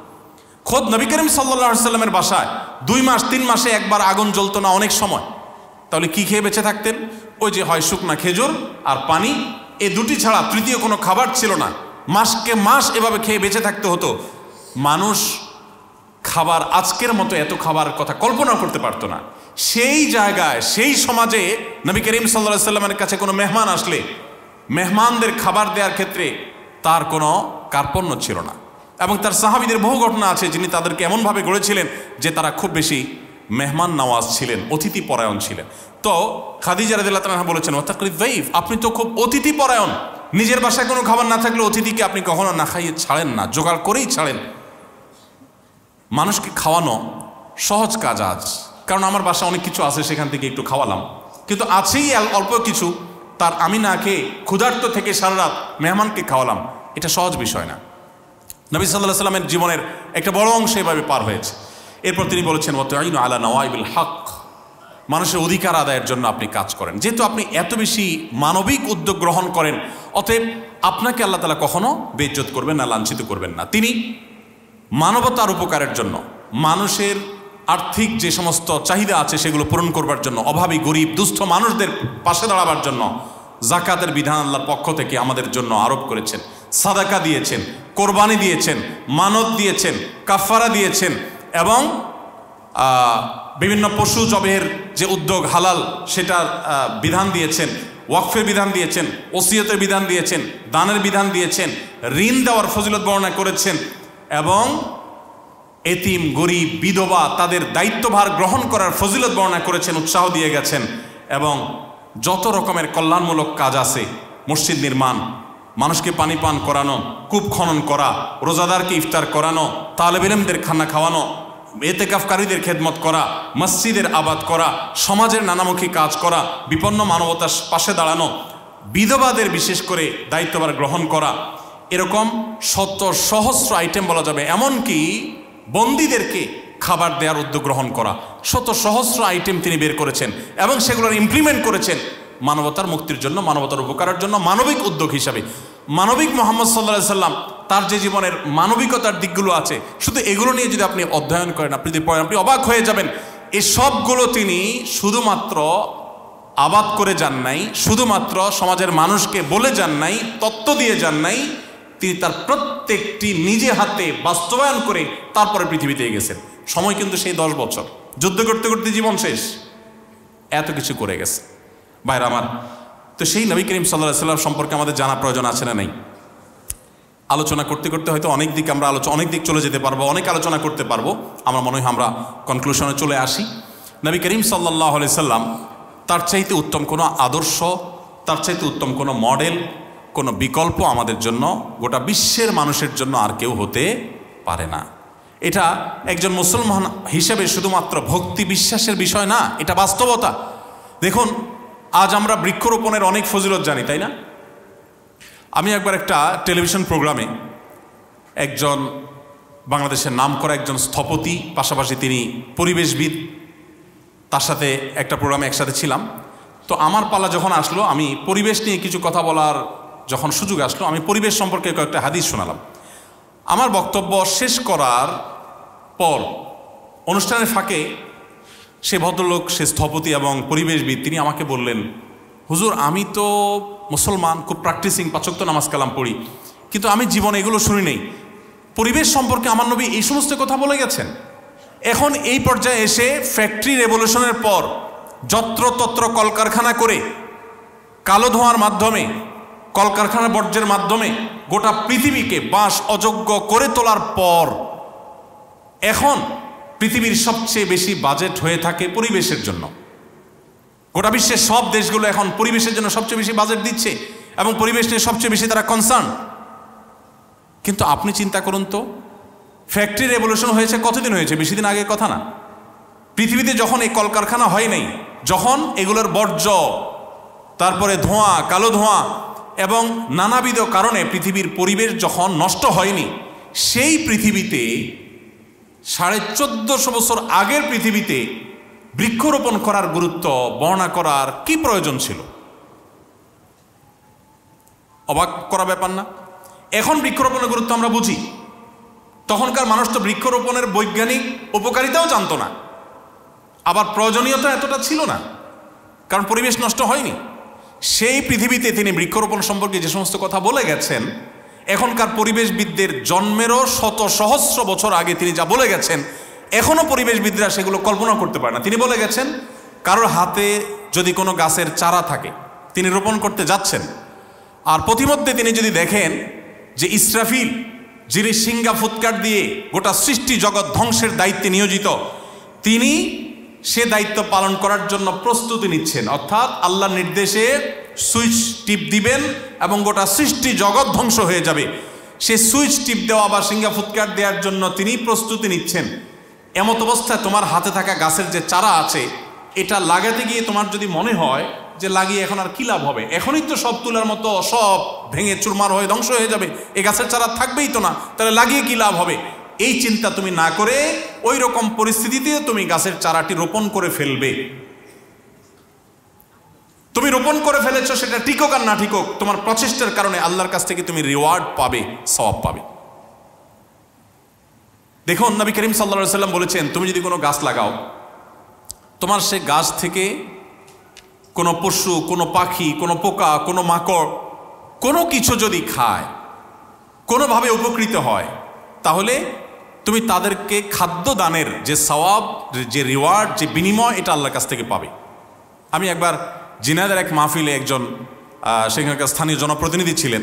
B: খোদ নবী করিম সাল্লাল্লাহু আলাইহি সাল্লামের বাসায় ২ মাস ৩ মাসে একবার আগুন জ্বলতো না অনেক সময়। তাহলে কি খেয়ে বেঁচে থাকতেন? ওই যে হয় শুকনা খেজুর আর পানি, এই দুটি ছাড়া তৃতীয় কোনো খাবার ছিল না। মাসকে মাস এভাবে খেয়ে বেঁচে থাকতে হতো। মানুষ খাবার আজকের মতো এত খাবারের কথা কল্পনা করতে পারতো না। সেই জায়গায় সেই সমাজে নবী করিম সাল্লাল্লাহু আলাইহি সাল্লামের কাছে কোনো মেহমান আসলে মেহমানদের খাবার দেওয়ার ক্ষেত্রে তার কোনো কার্পণ্য ছিল না। এবং তার সাহাবীদের বহু ঘটনা আছে যিনি তাদেরকে এমনভাবে গড়েছিলেন যে তারা খুব বেশি মেহমান নওয়াজ ছিলেন, অতিথি পরায়ণ ছিলেন। তো খাদিজা রাদিয়াল্লাহু তাআলা বলেছেন, ওয়াতাকরিদ যায়ফ, আপনি তো খুব অতিথি পরায়ণ, নিজের বাসায় কোনো খাবার না থাকলে অতিথিকে আপনি কখনো না খাইয়ে ছাড়েন না, জোগাড় করেই ছাড়েন। মানুষকে খাওয়ানো সহজ কাজ আজ, কারণ আমার বাসায় অনেক কিছু আছে, সেখান থেকে একটু খাওয়ালাম, কিন্তু আছেই অল্প কিছু, তার আমি না খেয়ে ক্ষুধার্ত থেকে সারা রাত মেহমানকে খাওয়ালাম, এটা সহজ বিষয় না। নবী সাল্লাল্লাহু আলাইহি সাল্লামের জীবনের একটা বড় অংশ এভাবে পার হয়েছে। এরপর তিনি বলেছেন, ওয়াতাঈনু আলা নওয়াইবিল হক, মানুষের অধিকার আদায়ের জন্য আপনি কাজ করেন। যেহেতু আপনি এত বেশি মানবিক উদ্যোগ গ্রহণ করেন, অতএব আপনাকে আল্লাহ তাআলা কখনো বেইজ্জত করবেন না, লাঞ্ছিত করবেন না। তিনি মানবতার উপকারের জন্য, মানুষের আর্থিক যে সমস্ত চাহিদা আছে সেগুলো পূরণ করবার জন্য, অভাবী গরিব দুস্থ মানুষদের পাশে দাঁড়াবার জন্য যাকাতের বিধান আল্লাহর পক্ষ থেকে আমাদের জন্য আরোপ করেছেন। সাদাকা দিয়েছেন, কোরবানি দিয়েছেন, মানত দিয়েছেন, কাফারা দিয়েছেন, এবং বিভিন্ন পশু জবের যে উদ্যোগ হালাল সেটার বিধান দিয়েছেন, ওয়াকফের বিধান দিয়েছেন, ওসিয়তের বিধান দিয়েছেন, দানের বিধান দিয়েছেন, ঋণ দেওয়ার ফজিলত বর্ণনা করেছেন, এবং এতিম গরিব বিধবা তাদের দায়িত্বভার গ্রহণ করার ফজিলত বর্ণনা করেছেন, উৎসাহ দিয়ে গেছেন। এবং যত রকমের কল্যাণমূলক কাজ আছে, মসজিদ নির্মাণ, মানুষকে পানি পান করানো, কূপ খনন করা, রোজাদারকে ইফতার করানো, তালেব ইলমদের খানা খাওয়ানো, এতেকাফকারীদের খেদমত করা, মসজিদের আবাদ করা, সমাজের নানামুখী কাজ করা, বিপন্ন মানবতার পাশে দাঁড়ানো, বিধবাদের বিশেষ করে দায়িত্বভার গ্রহণ করা, এরকম শত সহস্র আইটেম বলা যাবে। এমনকি বন্দীদেরকে খাবার দেওয়ার উদ্যোগ গ্রহণ করা, শত সহস্র আইটেম তিনি বের করেছেন এবং সেগুলোর ইমপ্লিমেন্ট করেছেন মানবতার মুক্তির জন্য, মানবতার উপকারের জন্য, মানবিক উদ্যোগ হিসাবে। মানবিক মুহাম্মদ সাল্লাল্লাহু আলাইহি সাল্লাম তার যে জীবনের মানবিকতার দিকগুলো আছে, শুধু এগুলো নিয়ে যদি আপনি অধ্যয়ন করেন, আপনি যদি পড়েন, আপনি অবাক হয়ে যাবেন। এই সবগুলো তিনি শুধুমাত্র আবাদ করে যান নাই, শুধুমাত্র সমাজের মানুষকে বলে যান নাই, তত্ত্ব দিয়ে যান নাই, তিনি তার প্রত্যেকটি নিজে হাতে বাস্তবায়ন করে তারপরে পৃথিবীতে গেছেন। সময় কিন্তু সেই 10 বছর, যুদ্ধ করতে করতে জীবন শেষ, এত কিছু করে গেছে। ভাইরা আমার, তো সেই নবী করিম সাল্লাল্লাহু আলাইহি সাল্লাম সম্পর্কে আমাদের জানা প্রয়োজন আছে না নেই? আলোচনা করতে করতে হয়তো অনেক দিক আমরা অনেক দিক চলে যেতে পারবো, অনেক আলোচনা করতে পারবো। আমার মনে হয় আমরা কনক্লুশনে চলে আসি। নবী করিম সাল্লাল্লাহু আলাইহি সাল্লাম তার চাইতে উত্তম কোনো আদর্শ, তার চাইতে উত্তম কোনো মডেল, কোনো বিকল্প আমাদের জন্য, গোটা বিশ্বের মানুষের জন্য আর কেউ হতে পারে না। এটা একজন মুসলমান হিসেবে শুধুমাত্র ভক্তি বিশ্বাসের বিষয় না, এটা বাস্তবতা। দেখুন, আজ আমরা বৃক্ষরোপণের অনেক ফজিলত জানি, তাই না? আমি একবার একটা টেলিভিশন প্রোগ্রামে একজন বাংলাদেশের নামকরা একজন স্থপতি, পাশাপাশি তিনি পরিবেশবিদ, তার সাথে একটা প্রোগ্রামে একসাথে ছিলাম। তো আমার পালা যখন আসলো, আমি পরিবেশ নিয়ে কিছু কথা বলার যখন সুযোগ আসলো আমি পরিবেশ সম্পর্কে কয়েকটা হাদিস শোনালাম। আমার বক্তব্য শেষ করার পর অনুষ্ঠানের ফাঁকে সে ভদ্রলোক, সে স্থপতি এবং পরিবেশবিদ, তিনি আমাকে বললেন, হুজুর আমি তো মুসলমান, খুব প্র্যাকটিসিং, 5 ওয়াক্ত নামাজ কালাম পড়ি, কিন্তু আমি জীবনে এগুলো শুনি নেই। পরিবেশ সম্পর্কে আমার নবী এই সমস্ত কথা বলে গেছেন। এখন এই পর্যায়ে এসে ফ্যাক্টরি রেভলিউশনের পর যত্রতত্র কলকারখানা করে কালো ধোঁয়ার মাধ্যমে, কলকারখানার বর্জ্যের মাধ্যমে গোটা পৃথিবীকে বাস অযোগ্য করে তোলার পর এখন পৃথিবীর সবচেয়ে বেশি বাজেট হয়ে থাকে পরিবেশের জন্য। গোটা বিশ্বের সব দেশগুলো এখন পরিবেশের জন্য সবচেয়ে বেশি বাজেট দিচ্ছে এবং পরিবেশ নিয়ে সবচেয়ে বেশি তারা কনসার্ন। কিন্তু আপনি চিন্তা করুন তো, ফ্যাক্টরি রেভলিউশন হয়েছে কতদিন হয়েছে? বেশি দিন আগের কথা না। পৃথিবীতে যখন এই কলকারখানা হয় নাই, যখন এগুলোর বর্জ্য, তারপরে ধোঁয়া, কালো ধোঁয়া এবং নানাবিধ কারণে পৃথিবীর পরিবেশ যখন নষ্ট হয়নি, সেই পৃথিবীতে 1450 বছর আগের পৃথিবীতে বৃক্ষরোপণ করার গুরুত্ব বর্ণনা করার কি প্রয়োজন ছিল? অবাক করা ব্যাপার না? এখন বৃক্ষরোপণের গুরুত্ব আমরা বুঝি, তখনকার মানুষ তো বৃক্ষরোপণের বৈজ্ঞানিক উপকারিতাও জানতো না, আবার প্রয়োজনীয়তা এতটা ছিল না, কারণ পরিবেশ নষ্ট হয়নি। সেই পৃথিবীতে তিনি বৃক্ষরোপণ সম্পর্কে যে সমস্ত কথা বলে গেছেন, এখনকার পরিবেশবিদদের জন্মেরও শত সহস্র বছর আগে তিনি যা বলে গেছেন, এখনও পরিবেশবিদরা সেগুলো কল্পনা করতে পারে না। তিনি বলে গেছেন, কারোর হাতে যদি কোনো গাছের চারা থাকে, তিনি রোপণ করতে যাচ্ছেন, আর প্রতিমধ্যে তিনি যদি দেখেন যে ইসরাফিল, যিনি সিংহা ফুৎকার দিয়ে গোটা সৃষ্টি জগৎ ধ্বংসের দায়িত্বে নিয়োজিত, তিনি সে দায়িত্ব পালন করার জন্য প্রস্তুতি নিচ্ছেন, অর্থাৎ আল্লাহর নির্দেশে সুইচ টিপ দিবেন এবং গোটা সৃষ্টি জগৎ ধ্বংস হয়ে যাবে, সে সুইচ টিপ দেওয়া বা সিংহা ফুৎকার দেওয়ার জন্য তিনি প্রস্তুতি নিচ্ছেন। এমত অবস্থায় তোমার হাতে থাকা গাছের যে চারা আছে, এটা লাগাতে গিয়ে তোমার যদি মনে হয় যে লাগিয়ে এখন আর কি লাভ হবে, এখনই তো সব তুলার মতো সব ভেঙে চুরমার হয়ে ধ্বংস হয়ে যাবে, এই গাছের চারা থাকবেই তো না, তাহলে লাগিয়ে কি লাভ হবে, এই চিন্তা তুমি না করে ওই রকম পরিস্থিতিতে তুমি গাছের চারাটি রোপণ করে ফেলবে। তুমি রোপণ করে ফেলেছো, সেটা টিকুক আর না টিকুক, তোমার প্রচেষ্টার কারণে আল্লাহর কাছ থেকে তুমি রিওয়ার্ড পাবে, সওয়াব পাবে। দেখুন, নবী করিম সাল্লাল্লাহু আলাইহি ওয়াসাল্লাম বলেছেন, তুমি যদি কোনো গাছ লাগাও, তোমার সে গাছ থেকে কোনো পশু, কোনো পাখি, কোনো পোকা, কোনো মাকড়, কোনো কিছু যদি খায়, কোনোভাবে উপকৃত হয়, তাহলে তুমি তাদেরকে খাদ্য দানের যে সওয়াব, যে রিওয়ার্ড, যে বিনিময়, এটা আল্লাহর কাছ থেকে পাবে। আমি একবার জিনাদের এক মাহফিলে একজন সেখানকার স্থানীয় জনপ্রতিনিধি ছিলেন,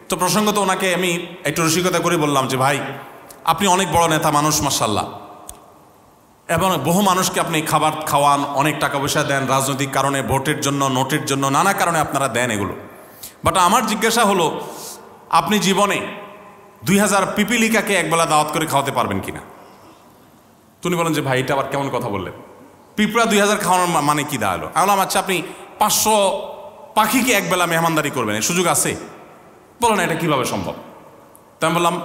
B: তো প্রসঙ্গত ওনাকে আমি একটু রসিকতা করে বললাম যে, ভাই আপনি অনেক বড় নেতা মানুষ মাশাআল্লাহ, এবং বহু মানুষকে আপনি খাবার খাওয়ান, অনেক টাকা পয়সা দেন, রাজনৈতিক কারণে, ভোটের জন্য, নোটের জন্য, নানা কারণে আপনারা দেন এগুলো, বাট আমার জিজ্ঞাসা হলো, আপনি জীবনে 2000 পিপিলিকাকে একবেলা দাওয়াত করে খাওয়াতে পারবেন কিনা? তুমি বলেন যে ভাই এটা আবার কেমন কথা বললেন, পিঁপড়া 2000 খাওয়ানোর মানে কি দাঁড়ালো? আমি বললাম আচ্ছা, আপনি 500 পাখিকে একবেলা মেহমানদারি করবেন, এই সুযোগ আছে? বলো না, এটা কিভাবে সম্ভব? তো আমি বললাম,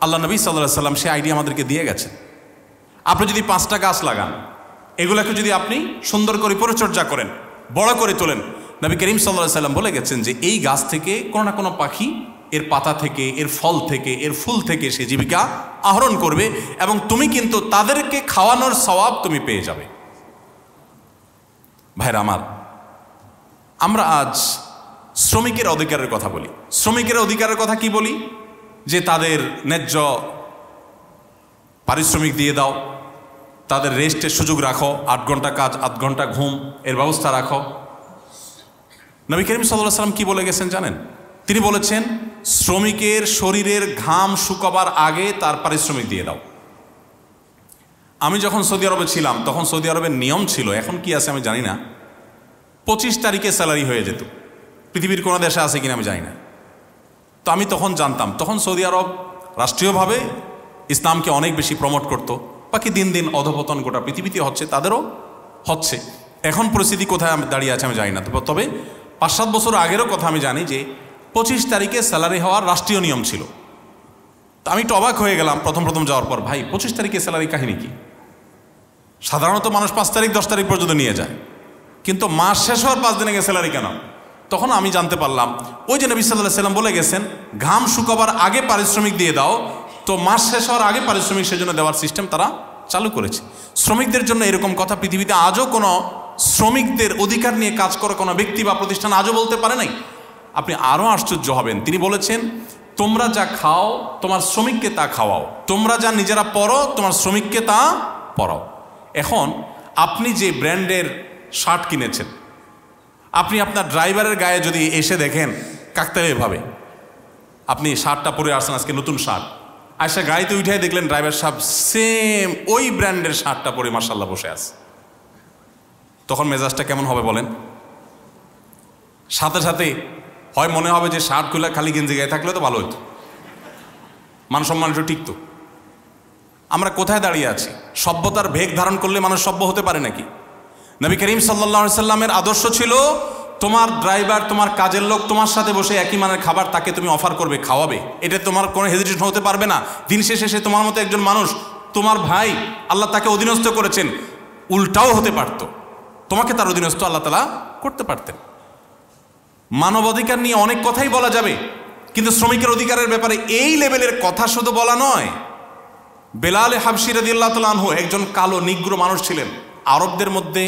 B: আল্লাহ নবী সাল্লাল্লাহু আলাইহি ওয়াসাল্লাম সে আইডিয়া আমাদেরকে দিয়ে গেছেন। আপনি যদি 5টা গাছ লাগান, এগুলোকে যদি আপনি সুন্দর করে পরিচর্যা করেন, বড় করে তোলেন, নবী করিম সাল্লাল্লাহু আলাইহি ওয়াসাল্লাম বলে গেছেন যে এই গাছ থেকে কোনো না কোনো পাখি এর পাতা থেকে, এর ফল থেকে, এর ফুল থেকে সে জীবিকা আহরণ করবে, এবং তুমি কিন্তু তাদেরকে খাওয়ানোর সওয়াব তুমি পেয়ে যাবে। ভাইরা আমার, আমরা আজ শ্রমিকের অধিকারের কথা বলি। শ্রমিকের অধিকারের কথা কি বলি? যে তাদের ন্যায্য পারিশ্রমিক দিয়ে দাও, তাদের রেস্টের সুযোগ রাখো, 8 ঘন্টা কাজ, 8 ঘন্টা ঘুম, এর ব্যবস্থা রাখো। নবী করিম সাল্লাল্লাহু আলাইহি ওয়াসাল্লাম কি বলে গেছেন জানেন? তিনি বলেছেন, শ্রমিকের শরীরের ঘাম শুকাবার আগে তার পারিশ্রমিক দিয়ে দাও। আমি যখন সৌদি আরবে ছিলাম, তখন সৌদি আরবের নিয়ম ছিল, এখন কি আছে আমি জানি না, 25 তারিখে স্যালারি হয়ে যেত। পৃথিবীর কোনো দেশে আছে কিনা আমি জানি না। তো আমি তখন জানতাম, তখন সৌদি আরব রাষ্ট্রীয়ভাবে ইসলামকে অনেক বেশি প্রমোট করতো। বাকি দিন দিন অধপতন গোটা পৃথিবীতে হচ্ছে, তাদেরও হচ্ছে। এখন পরিস্থিতি কোথায় দাঁড়িয়ে আছে আমি জানি না, তবে 5-7 বছর আগেরও কথা আমি জানি যে 25 তারিখে স্যালারি হওয়ার রাষ্ট্রীয় নিয়ম ছিল। তো আমি একটু অবাক হয়ে গেলাম প্রথম যাওয়ার পর, ভাই 25 তারিখে স্যালারি কাহিনী কি? সাধারণত মানুষ 5 তারিখ 10 তারিখ পর্যন্ত নিয়ে যায়, কিন্তু মাস শেষ হওয়ার 5 দিনে গিয়ে স্যালারি কেন? তখন আমি জানতে পারলাম ওই যে নবী সাল্লাল্লাহু আলাইহি সাল্লাম বলে গেছেন ঘাম শুকাবার আগে পারিশ্রমিক দিয়ে দাও, তো মাস শেষ হওয়ার আগে পারিশ্রমিক সেজন্য দেওয়ার সিস্টেম তারা চালু করেছে। শ্রমিকদের জন্য এরকম কথা পৃথিবীতে আজও কোনো শ্রমিকদের অধিকার নিয়ে কাজ করে কোনো ব্যক্তি বা প্রতিষ্ঠান আজও বলতে পারে নাই। আপনি আরও আশ্চর্য হবেন, তিনি বলেছেন তোমরা যা খাও তোমার শ্রমিককে তা খাওয়াও, তোমরা যা নিজেরা পরো তোমার শ্রমিককে তা পরাও। এখন আপনি যে ব্র্যান্ডের শার্ট কিনেছেন, আপনি আপনার ড্রাইভারের গায়ে যদি এসে দেখেন কাকতালীয়ভাবে আপনি শার্টটা পরে আসছেন, আজকে নতুন শার্ট, আয়সা গাড়িতে উঠে দেখলেন ড্রাইভার সাহেব সেম ওই ব্র্যান্ডের শার্টটা পরে মাশাআল্লাহ বসে আছে, তখন মেজাজটা কেমন হবে বলেন? সাথে সাথে হয় মনে হবে যে শার্ট খুলে খালি গেঞ্জি গায়ে থাকলে তো ভালো হতো, মান সম্মান একটু টিকতো। আমরা কোথায় দাঁড়িয়ে আছি? সভ্যতার ভেগ ধারণ করলে মানুষ সভ্য হতে পারে নাকি? নবী করিম সাল্লাল্লাহু আলাইহি সাল্লামের আদর্শ ছিল তোমার ড্রাইভার তোমার কাজের লোক তোমার সাথে বসে একই মানের খাবার তাকে তুমি অফার করবে, খাওয়াবে, এটা তোমার কোনো হেজিটেশন হতে পারবে না। দিন শেষে সে তোমার মতো একজন মানুষ, তোমার ভাই, আল্লাহ তাকে অধীনস্থ করেছেন, উল্টাও হতে পারত, তোমাকে তার অধীনস্থ আল্লাহ তাআলা করতে পারতেন। মানবাধিকার নিয়ে অনেক কথাই বলা যাবে, কিন্তু শ্রমিকের অধিকারের ব্যাপারে এই লেভেলের কথা শুধু বলা নয়। বেলাল হাবশি রাদিয়াল্লাহু তাআলা আনহু একজন কালো নিগ্রো মানুষ ছিলেন। আরবদের মধ্যে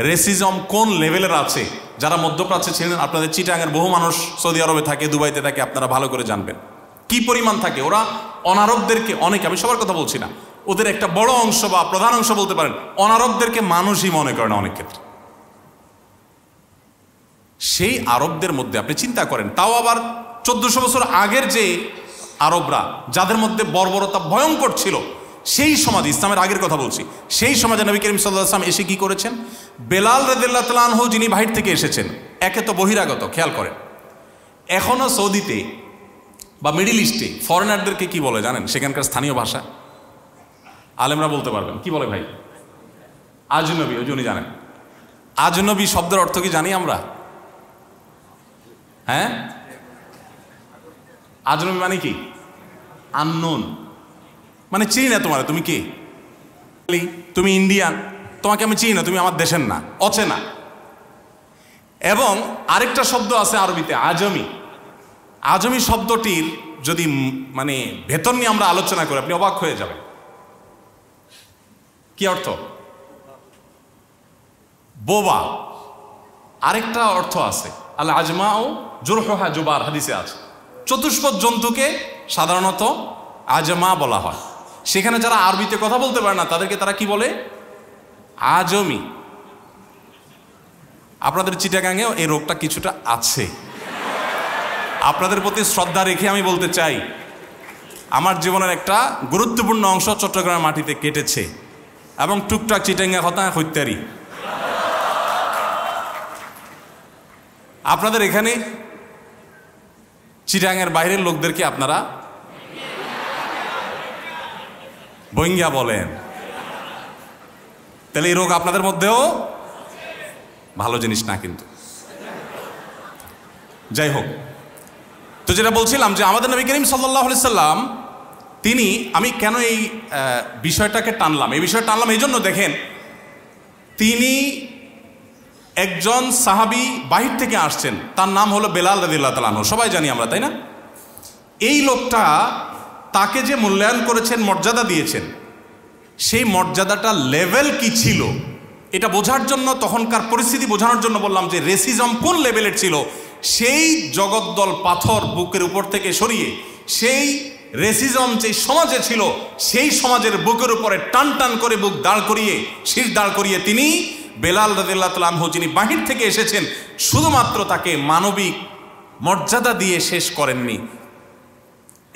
B: রেসিজম কোন লেভেলের আছে, যারা মধ্যপ্রাচ্যে ছিলেন, আপনাদের চিটাগাংয়ের বহু মানুষ সৌদি আরবে থাকে, দুবাইতে থাকে, আপনারা ভালো করে জানবেন কি পরিমাণ থাকে। ওরা অনারবদেরকে অনেক, আমি সবার কথা বলছি না, ওদের একটা বড় অংশ বা প্রধান অংশ বলতে পারেন, অনারবদেরকে মানুষই মনে করে না অনেক ক্ষেত্রে। সেই আরবদের মধ্যে আপনি চিন্তা করেন, তাও আবার 1400 বছর আগের যে আরবরা, যাদের মধ্যে বর্বরতা ভয়ঙ্কর ছিল, সেই সমাজে, ইসলামের আগের কথা বলছি, সেই সমাজে নবী করিম সাল্লাল্লাহু আলাইহি ওয়াসাল্লাম এসে কি করেছেন? বেলাল রাদিয়াল্লাহু তাআলা আনহু যিনি বাহির থেকে এসেছেন, একে তো বহিরাগত, খেয়াল করেন, এখনো সৌদিতে বা মিডিল ইস্টে ফরেনারদেরকে কি বলে জানেন? সেখানকার স্থানীয় ভাষা আলেমরা বলতে পারবেন কি বলে ভাই? আজনবী। ওই জন্য জানেন আজনবী শব্দের অর্থ কি জানি আমরা? হ্যাঁ, আজনবী মানে কি? আননোন, মানে চিনি না তোমার, তুমি কে, তুমি ইন্ডিয়ান, তোমাকে আমি চিনি না, তুমি আমার দেশের না, অচেনা। এবং আরেকটা শব্দ আছে আরবিতে আজমি। আজমি শব্দটির যদি মানে ভেতর নিয়ে আমরা আলোচনা করি আপনি অবাক হয়ে যাবেন। কি অর্থ? বোবা। আরেকটা অর্থ আছে আল আজমাউ জুরহুহা জুবার, হাদিসে আছে চতুষ্পদ জন্তুকে সাধারণত আজমা বলা হয়। সেখানে যারা আরবিতে কথা বলতে পারে না তাদেরকে তারা কি বলে? আজমি। আপনাদের চিটাগাংয়েও এই রোগটা কিছুটা আছে। আপনাদের প্রতি শ্রদ্ধা রেখে আমি বলতে চাই, আমার জীবনের একটা গুরুত্বপূর্ণ অংশ চট্টগ্রামের মাটিতে কেটেছে এবং টুকটাক চিটাঙ্গা কথা হইতারি। আপনাদের এখানে চিটাঙ্গের বাইরের লোকদেরকে আপনারা বইঙ্গা বলেন, তাহলে এই রোগ আপনাদের মধ্যেও ভালো জিনিস না। কিন্তু যাই হোক, তো যেটা বলছিলাম যে আমাদের নবী করিম সাল্লাল্লাহু আলাইহি সাল্লাম তিনি, আমি কেন এই বিষয়টাকে টানলাম, এই বিষয়টা টানলাম এই জন্য, দেখেন তিনি একজন সাহাবী বাহির থেকে আসছেন, তার নাম হলো বেলাল রাদিয়াল্লাহু তাআলা আনহু, সবাই জানি আমরা, তাই না? এই লোকটা, তাকে যে মূল্যায়ন করেছেন, মর্যাদা দিয়েছেন, সেই মর্যাদাটা লেভেল কি ছিল এটা বোঝার জন্য, তখনকার পরিস্থিতি বোঝানোর জন্য বললাম যে রেসিজম কোন লেভেলের ছিল। সেই জগদ্দল পাথর বুকের উপর থেকে সরিয়ে, সেই রেসিজম যে সমাজে ছিল, সেই সমাজের বুকের উপরে টান টান করে বুক দাঁড় করিয়ে, শীর দাঁড় করিয়ে তিনি বেলাল রাদিয়াল্লাহু তাআলা আনহু যিনি বাহির থেকে এসেছেন, শুধুমাত্র তাকে মানবিক মর্যাদা দিয়ে শেষ করেননি।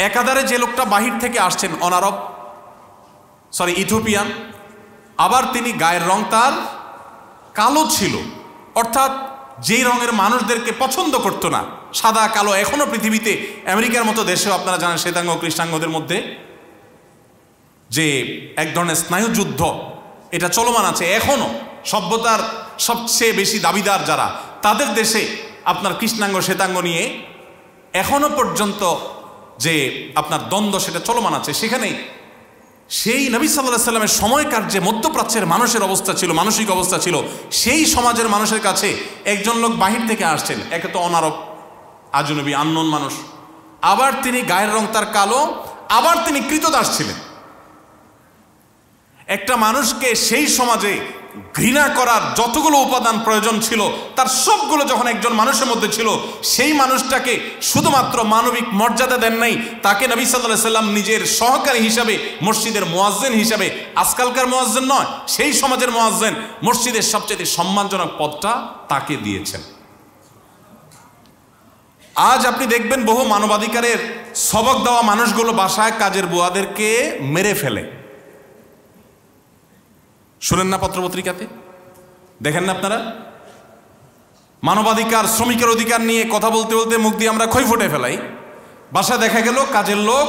B: একাধারে যে লোকটা বাহির থেকে আসছেন, অনারব, ইথিওপিয়ান, আবার তিনি গায়ের রং তার কালো ছিল, অর্থাৎ যেই রঙের মানুষদেরকে পছন্দ করতো না, সাদা কালো। এখনো পৃথিবীতে আমেরিকার মতো দেশেও আপনারা জানেন শ্বেতাঙ্গ কৃষ্ণাঙ্গদের মধ্যে যে এক ধরনের স্নায়ুযুদ্ধ এটা চলমান আছে এখনো। সভ্যতার সবচেয়ে বেশি দাবিদার যারা, তাদের দেশে আপনার কৃষ্ণাঙ্গ শ্বেতাঙ্গ নিয়ে এখনো পর্যন্ত যে আপনার দ্বন্দ্ব সেটা চলমান আছে। সেখানে সেই নবী সাল্লাল্লাহু আলাইহি সাল্লামের সময়কার যে মধ্যপ্রাচ্যের মানুষের অবস্থা ছিল, মানসিক অবস্থা ছিল, সেই সমাজের মানুষের কাছে একজন লোক বাহির থেকে আসছেন, একে তো অনারব, আজনবী, আননোন মানুষ, আবার তিনি গায়ের রং তার কালো, আবার তিনি কৃতদাস ছিলেন। একটা মানুষকে সেই সমাজে ঘৃণা করার যতগুলো উপাদান প্রয়োজন ছিল তার সবগুলো যখন একজন মানুষের মধ্যে ছিল, সেই মানুষটাকে শুধুমাত্র মানবিক মর্যাদা দেন নাই, তাকে নবী সাল্লাল্লাহু আলাইহি সাল্লাম নিজের সহকারী হিসাবে, মসজিদের মুয়াজ্জিন হিসাবে, আজকালকার মুয়াজ্জিন নয়, সেই সমাজের মুয়াজ্জিন, মসজিদের সবচেয়ে সম্মানজনক পদটা তাকে দিয়েছেন। আজ আপনি দেখবেন বহু মানবাধিকারের সবক দেওয়া মানুষগুলো বাসায় কাজের বুয়াদেরকে মেরে ফেলে। শুনেন না পত্রপত্রিকাতে, দেখেন না আপনারা? মানবাধিকার, শ্রমিকের অধিকার নিয়ে কথা বলতে বলতে মুখ দিয়ে আমরা খই ফুটে ফেলাই, বাসা দেখা গেল কাজের লোক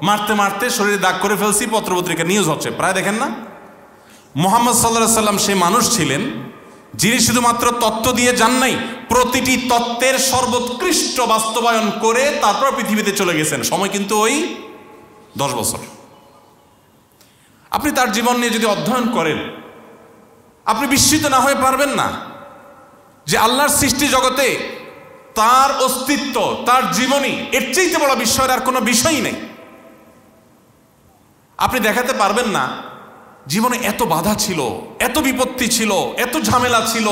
B: মারতে মারতে শরীরে দাগ করে ফেলছি, পত্রপত্রিকা নিউজ হচ্ছে প্রায়, দেখেন না? মুহাম্মদ সাল্লাল্লাহু আলাইহি সাল্লাম সে মানুষ ছিলেন যিনি শুধুমাত্র তত্ত্ব দিয়ে যান নাই, প্রতিটি তত্ত্বের সর্বোৎকৃষ্ট বাস্তবায়ন করে তারপর পৃথিবীতে চলে গেছেন। সময় কিন্তু ওই 10 বছর। আপনি তার জীবন নিয়ে যদি অধ্যয়ন করেন, আপনি বিস্মিত না হয়ে পারবেন না যে আল্লাহর সৃষ্টি জগতে তার অস্তিত্ব, তার জীবনী, এর চাইতে বড় বিস্ময়ের আর কোনো বিষয়ই নেই। আপনি দেখাতে পারবেন না জীবনে এত বাধা ছিল, এত বিপত্তি ছিল, এত ঝামেলা ছিল,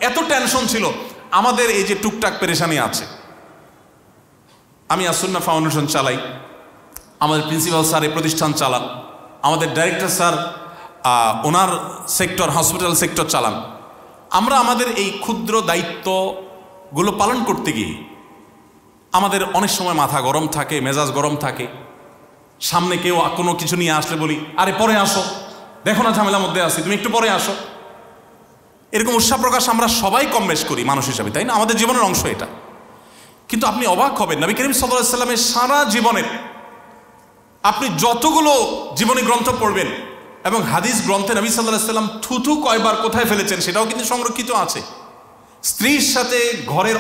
B: এত টেনশন ছিল। আমাদের এই যে টুকটাক পেরেশানি আছে, আমি আসুন্নাহ ফাউন্ডেশন চালাই, আমাদের প্রিন্সিপাল স্যার এই প্রতিষ্ঠান চালান, আমাদের ডাইরেক্টর স্যার ওনার সেক্টর, হসপিটাল সেক্টর চালান। আমরা আমাদের এই ক্ষুদ্র দায়িত্বগুলো পালন করতে গিয়ে আমাদের অনেক সময় মাথা গরম থাকে, মেজাজ গরম থাকে। সামনে কেউ কোনো কিছু নিয়ে আসলে বলি, আরে পরে আসো, দেখো না ঝামেলার মধ্যে আছি, তুমি একটু পরে আসো। এরকম উৎসাহ প্রকাশ আমরা সবাই কম বেশ করি মানুষ হিসাবে, তাই না? আমাদের জীবনের অংশ এটা। কিন্তু আপনি অবাক হবেন, নবী করিম সাল্লাল্লাহু আলাইহি সাল্লামের সারা জীবনের আপনি যতগুলো জীবনী গ্রন্থ পড়বেন এবং হাদিস গ্রন্থে নবী সাল্লাল্লাহু আলাইহি সাল্লাম থুথু কয়বার কোথায় ফেলেছেন সেটাও কিন্তু সংরক্ষিত আছে। স্ত্রীর সাথে ঘরের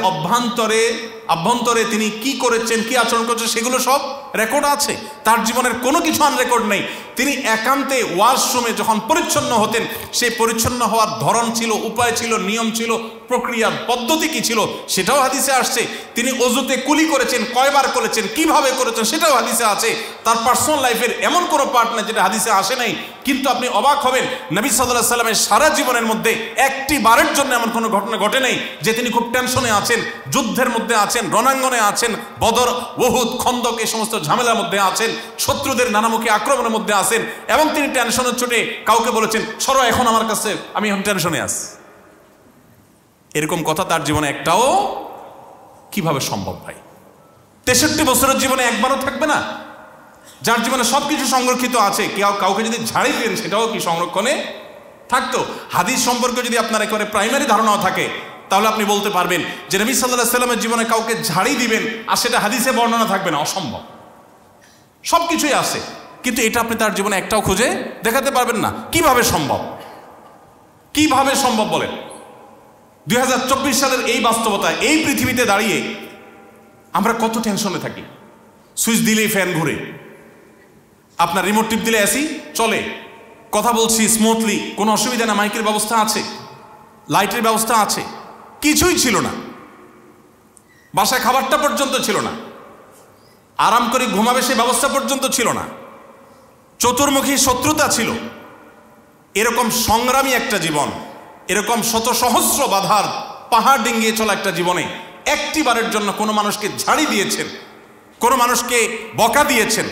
B: অভ্যন্তরে তিনি কি করেছেন, কি আচরণ করেছেন, সেগুলো সব রেকর্ড আছে। তার জীবনের কোনো কিছু আনরেকর্ড নেই। তিনি একান্তে ওয়াশরুমে যখন পরিচ্ছন্ন হতেন, সেই পরিচ্ছন্ন হওয়ার ধরন ছিল, উপায় ছিল, নিয়ম ছিল, প্রক্রিয়া পদ্ধতি কি ছিল সেটাও হাদিসে আসছে। তিনি অজুতে কুলি করেছেন, কয়বার করেছেন, কিভাবে করেছেন সেটাও হাদিসে আছে। তার পার্সোনাল লাইফের এমন কোনো পার্ট না যেটা হাদিসে আসে নাই। কিন্তু আপনি অবাক হবেন, নবী সাল্লাল্লাহু আলাইহি সাল্লামের সারা জীবনের মধ্যে একটি বারের জন্য এমন কোনো ঘটনা ঘটে নাই যে তিনি খুব টেনশনে আছেন, যুদ্ধের মধ্যে আছেন, রণাঙ্গনে আছেন, বদর, উহুদ, খন্দক, এই সমস্ত ঝামেলার মধ্যে আছেন, শত্রুদের নানামুখী আক্রমণের মধ্যে আছেন, এবং তিনি টেনশনের চোটে কাউকে বলেছেন, সরো এখন আমার কাছে, আমি এখন টেনশনে আছি। এরকম কথা তার জীবনে একটাও কিভাবে সম্ভব ভাই? 63 বছরের জীবনে একবারও থাকবে না? যার জীবনে সবকিছু সংরক্ষিত আছে, কাউকে যদি ঝাড়ি দেন সেটাও কি সংরক্ষণে থাকতো? হাদিস সম্পর্কে যদি আপনার একেবারে প্রাইমারি ধারণাও থাকে, তাহলে আপনি বলতে পারবেন যে নবী সাল্লাল্লাহু আলাইহি সাল্লামের জীবনে কাউকে ঝাড়ি দিবেন আর সেটা হাদিসে বর্ণনা থাকবে না, অসম্ভব। সবকিছুই আছে, কিন্তু এটা আপনি তার জীবনে একটাও খুঁজে দেখাতে পারবেন না। কিভাবে সম্ভব? কিভাবে সম্ভব বলেন? 2024 সালের এই বাস্তবতা, এই পৃথিবীতে দাঁড়িয়ে আমরা কত টেনশনে থাকি। সুইচ দিলেই ফ্যান ঘুরে, আপনার রিমোট টিপ দিলে এসি চলে, কথা বলছি স্মুথলি, কোনো অসুবিধা না, মাইকের ব্যবস্থা আছে, লাইটের ব্যবস্থা আছে, কিছুই ছিল না। বাসায় খাবারটা পর্যন্ত ছিল না, আরাম করে ঘুমাবে সেই ব্যবস্থা পর্যন্ত ছিল না, চতুর্মুখী শত্রুতা ছিল। এরকম সংগ্রামী একটা জীবন, এরকম শত সহস্র বাধার পাহাড় ডিঙ্গিয়ে চলা একটা জীবনে একটি বারের জন্য কোনো মানুষকে ঝাড়ি দিয়েছেন, কোনো মানুষকে বকা দিয়েছেন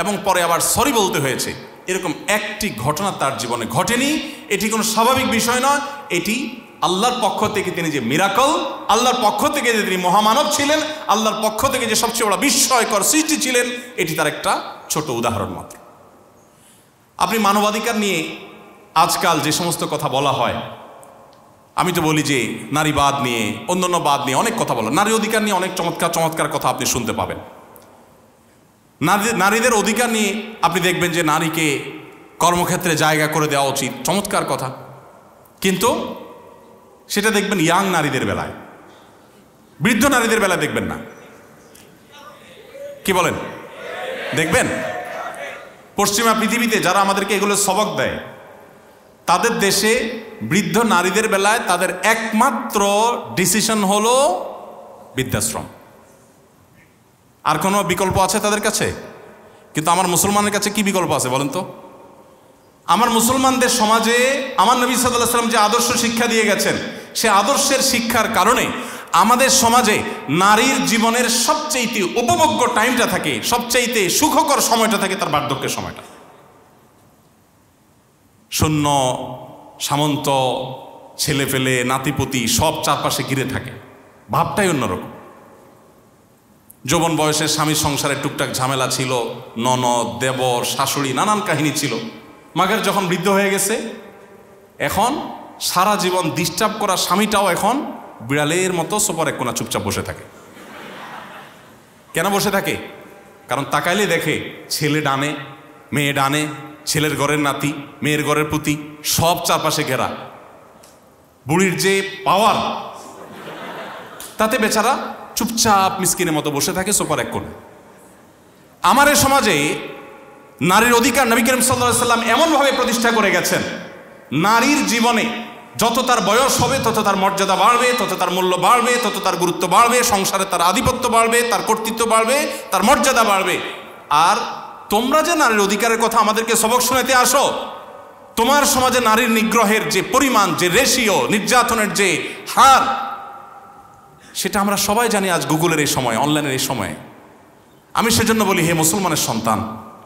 B: এবং পরে আবার সরি বলতে হয়েছে, এরকম একটি ঘটনা তার জীবনে ঘটেনি। এটি কোনো স্বাভাবিক বিষয় নয়, এটি আল্লাহর পক্ষ থেকে তিনি যে মিরাকল, আল্লাহর পক্ষ থেকে যে তিনি মহামানব ছিলেন, আল্লাহর পক্ষ থেকে যে সবচেয়ে বড় বিস্ময়কর সৃষ্টি ছিলেন, এটি তার একটা ছোট উদাহরণ মাত্র। আপনি মানবাধিকার নিয়ে আজকাল যে সমস্ত কথা বলা হয়, আমি তো বলি যে নারীবাদ নিয়ে, অন্যান্য বাদ নিয়ে অনেক কথা বলা, নারী অধিকার নিয়ে অনেক চমৎকার চমৎকার কথা আপনি শুনতে পাবেন। নারীদের অধিকার নিয়ে আপনি দেখবেন যে নারীকে কর্মক্ষেত্রে জায়গা করে দেওয়া উচিত, চমৎকার কথা। কিন্তু সেটা দেখবেন ইয়াং নারীদের বেলায়, বৃদ্ধ নারীদের বেলায় দেখবেন না। কি বলেন? দেখবেন পশ্চিমা পৃথিবীতে যারা আমাদেরকে এগুলো সবক দেয়, তাদের দেশে বৃদ্ধ নারীদের বেলায় তাদের একমাত্র ডিসিশন হলো বৃদ্ধাশ্রম। আর কোনো বিকল্প আছে তাদের কাছে? কিন্তু আমার মুসলমানের কাছে কি বিকল্প আছে বলেন তো? আমার মুসলমানদের সমাজে আমার নবী সাল্লাল্লাহু আলাইহি ওয়াসাল্লাম যে আদর্শ শিক্ষা দিয়ে গেছেন, সে আদর্শের শিক্ষার কারণে আমাদের সমাজে নারীর জীবনের সবচেয়ে উপভোগ্য টাইমটা থাকে, সবচাইতে সুখকর সময়টা থাকে তার বার্ধক্যের সময়টা। শূন্য, সামন্ত, ছেলে ফেলে, নাতিপুতি সব চারপাশে ঘিরে থাকে, ভাবটাই অন্যরকম। যৌবন বয়সে স্বামীর সংসারে টুকটাক ঝামেলা ছিল, ননদ, দেবর, শাশুড়ি, নানান কাহিনী ছিল। মাগের যখন বৃদ্ধ হয়ে গেছে, এখন সারা জীবন ডিস্টার্ব করা স্বামীটাও এখন বিড়ালের মতো সোফার এক কোণা চুপচাপ বসে থাকে। কেন বসে থাকে? কারণ তাকাইলে দেখে ছেলে ডানে, মেয়ে ডানে, ছেলের ঘরের নাতি, মেয়ের ঘরের পুতি, সব চারপাশে ঘেরা। বুড়ির যে পাওয়ার, তাতে বেচারা চুপচাপ মিসকিনের মতো বসে থাকে সোফার এক কোণে। আমার এই সমাজে নারীর অধিকার নবী করিম সাল্লাল্লাহু আলাইহি ওয়াসাল্লাম এমনভাবে প্রতিষ্ঠা করে গেছেন, নারীর জীবনে যত তার বয়স হবে তত তার মর্যাদা বাড়বে, তত তার মূল্য বাড়বে, তত তার গুরুত্ব বাড়বে, সংসারে তার আধিপত্য বাড়বে, তার কর্তৃত্ব বাড়বে, তার মর্যাদা বাড়বে। আর তোমরা যে নারীর অধিকারের কথা আমাদেরকে সবক শোনাতে আসো, তোমার সমাজে নারীর নিগ্রহের যে পরিমাণ, যে রেশিও, নির্যাতনের যে হার, সেটা আমরা সবাই জানি আজ গুগলের এই সময়, অনলাইনের এই সময়ে। আমি সেজন্য বলি, হে মুসলমানের সন্তান,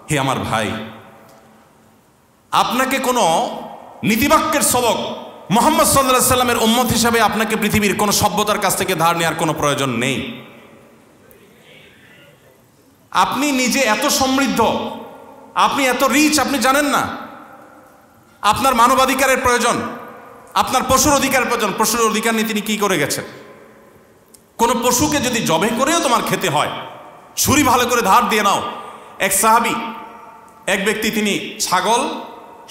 B: হে আমার ভাই, আপনাকে কোনো নীতিবাক্যের সবক মুহাম্মদ সাল্লাল্লাহু আলাইহি সাল্লামের উম্মত হিসাবে আপনাকে পৃথিবীর কোনো সভ্যতার কাছ থেকে ধার নেওয়ার কোনো প্রয়োজন নেই। আপনি নিজে এত সমৃদ্ধ, আপনি এত রিচ, আপনি জানেন না। আপনার মানবাধিকারের প্রয়োজন, আপনার পশুর অধিকারের প্রয়োজন। পশুর অধিকার নিয়ে তিনি কি করে গেছেন? কোনো পশুকে যদি জবে করেও তোমার খেতে হয়, ছুরি ভালো করে ধার দিয়ে নাও। এক সাহাবী, এক ব্যক্তি, তিনি ছাগল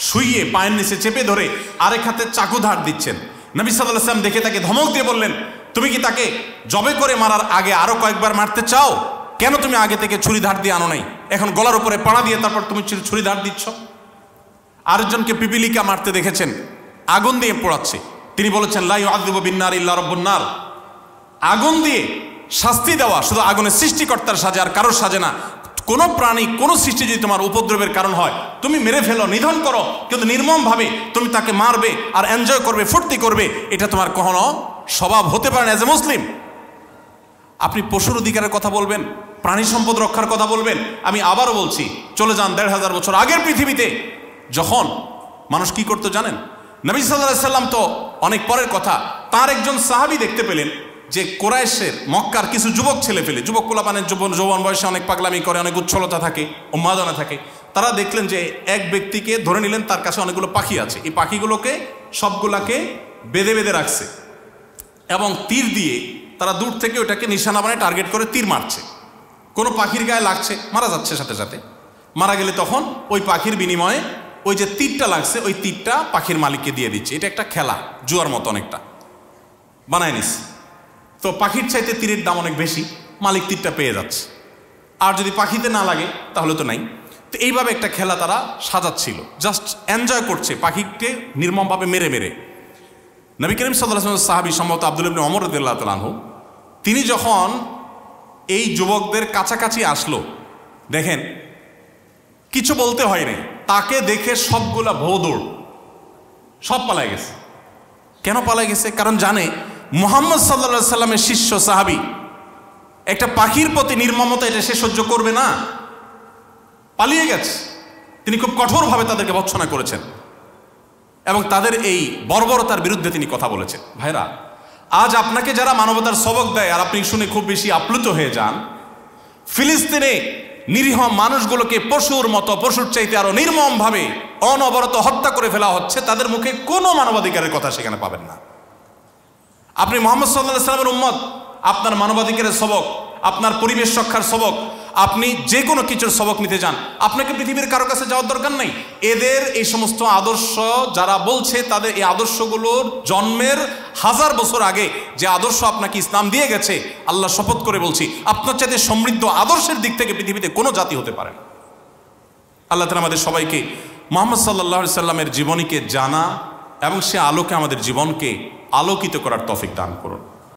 B: শুইয়ে পায়ের নিচে চেপে ধরে আরেক হাতে চাকু ধার দিচ্ছেন। নবী সাল্লাল্লাহু আলাইহি ওয়াসাল্লাম দেখে তাকে ধমক দিয়ে বললেন, তুমি কি তাকে জবে করে মারার আগে আরো কয়েকবার মারতে চাও? কেন তুমি আগে থেকে ছুরি ধার দিয়ে আনো নাই? এখন গলার উপরে পাড়া দিয়ে তারপর তুমি ছুরি ধার দিচ্ছ। আরেকজনকে পিপিলিকা মারতে দেখেছেন, আগুন দিয়ে পোড়াচ্ছে। তিনি বলেছেন, লা ইউআযযিবু বিন-নার ইল্লা রাব্বুন নার। আগুন দিয়ে শাস্তি দেওয়া শুধু আগুনের সৃষ্টিকর্তার সাজে, আর কারোর সাজে না। কোনো প্রাণী, কোনো সৃষ্টি যদি তোমার উপদ্রবের কারণ হয়, তুমি মেরে ফেলো, নিধন করো, কিন্তু নির্মমভাবে তুমি তাকে মারবে আর এনজয় করবে, ফুর্তি করবে, এটা তোমার কখনো স্বভাব হতে পারে না এজ এ মুসলিম। আপনি পশুর অধিকারের কথা বলবেন, প্রাণী সম্পদ রক্ষার কথা বলবেন। আমি আবারও বলছি, চলে যান ১৫০০ বছর আগের পৃথিবীতে, যখন মানুষ কি করতো জানেন? নবী সাল্লাল্লাহু আলাইহি সাল্লাম তো অনেক পরের কথা, তার একজন সাহাবী দেখতে পেলেন যে কোরাইশের, মক্কার কিছু যুবক ছেলে ফেলে, যুবক পোলাপানের যৌবন বয়সে অনেক পাগলামি করে, অনেক উচ্ছলতা থাকে, উন্মাদনা থাকে। তারা দেখলেন যে এক ব্যক্তিকে ধরে নিলেন, তার কাছে অনেকগুলো পাখি আছে। এই পাখিগুলোকে সবগুলাকে বেঁধে বেঁধে রাখছে এবং তীর দিয়ে তারা দূর থেকে ওটাকে নিশানা বানায় টার্গেট করে তীর মারছে। কোনো পাখির গায়ে লাগছে, মারা যাচ্ছে সাথে সাথে। মারা গেলে তখন ওই পাখির বিনিময়ে ওই যে তীরটা লাগছে, ওই তীরটা পাখির মালিককে দিয়ে দিচ্ছে। এটা একটা খেলা, জুয়ার মতো অনেকটা বানায় নিচ্ছে। তো পাখির চাইতে তীরের দাম অনেক বেশি, মালিক তীরটা পেয়ে যাচ্ছে। আর যদি পাখিতে না লাগে তাহলে তো নাই। তো এইভাবে একটা খেলা তারা সাজাচ্ছিল, জাস্ট এনজয় করছে, পাখিকে নির্মমভাবে মেরে মেরে। নবী করিম সাল্লাল্লাহু আলাইহি ওয়াসাল্লাম সাহাবী, সম্ভবত আব্দুল্লাহ ইবনে ওমর রাদিয়াল্লাহু তাআলা আনহু, তিনি যখন এই যুবকদের কাছাকাছি আসলো, দেখেন কিছু বলতে হয় নাই, তাকে দেখে সবগুলা ভৌদৌড়, সব পালায় গেছে। কেন পালায় গেছে? কারণ জানে মুহাম্মদ সাল্লাল্লাহু আলাইহি সাল্লামের শিষ্য সাহাবী একটা পাখির প্রতি নির্মমতা এটা সে সহ্য করবে না, পালিয়ে গেছে। তিনি খুব কঠোরভাবে তাদেরকে ভৎসনা করেছেন এবং তাদের এই বর্বরতার বিরুদ্ধে তিনি কথা বলেছেন। ভাইরা, আজ আপনাকে যারা মানবতার সবক দেয় আর আপনি শুনে খুব বেশি আপ্লুত হয়ে যান, ফিলিস্তিনে নিরীহ মানুষগুলোকে পশুর মতো, পশুর চাইতে আরো নির্মমভাবে অনবরত হত্যা করে ফেলা হচ্ছে, তাদের মুখে কোনো মানবাধিকারের কথা সেখানে পাবেন না। আপনি মুহাম্মদ সাল্লাল্লাহু আলাইহি ওয়াসাল্লামের উম্মত, আপনার মানবাধিকারের সবক, আপনার পরিবেশ রক্ষার সবক, আপনি যে কোনো কিছুর সবক নিতে যান, আপনাকে পৃথিবীর কারো কাছে যাওয়ার দরকার নেই। এদের এই সমস্ত আদর্শ যারা বলছে, তাদের এই আদর্শগুলোর জন্মের 1000 বছর আগে যে আদর্শ আপনাকে ইসলাম দিয়ে গেছে, আল্লাহ শপথ করে বলছি, আপনার চাইতে সমৃদ্ধ আদর্শের দিক থেকে পৃথিবীতে কোনো জাতি হতে পারে না। আল্লাহ তাআলা আমাদের সবাইকে মুহাম্মদ সাল্লাল্লাহু আলাইহি সাল্লামের জীবনীকে জানা এবং সে আলোকে আমাদের জীবনকে আলোকিত করার তৌফিক দান করুন।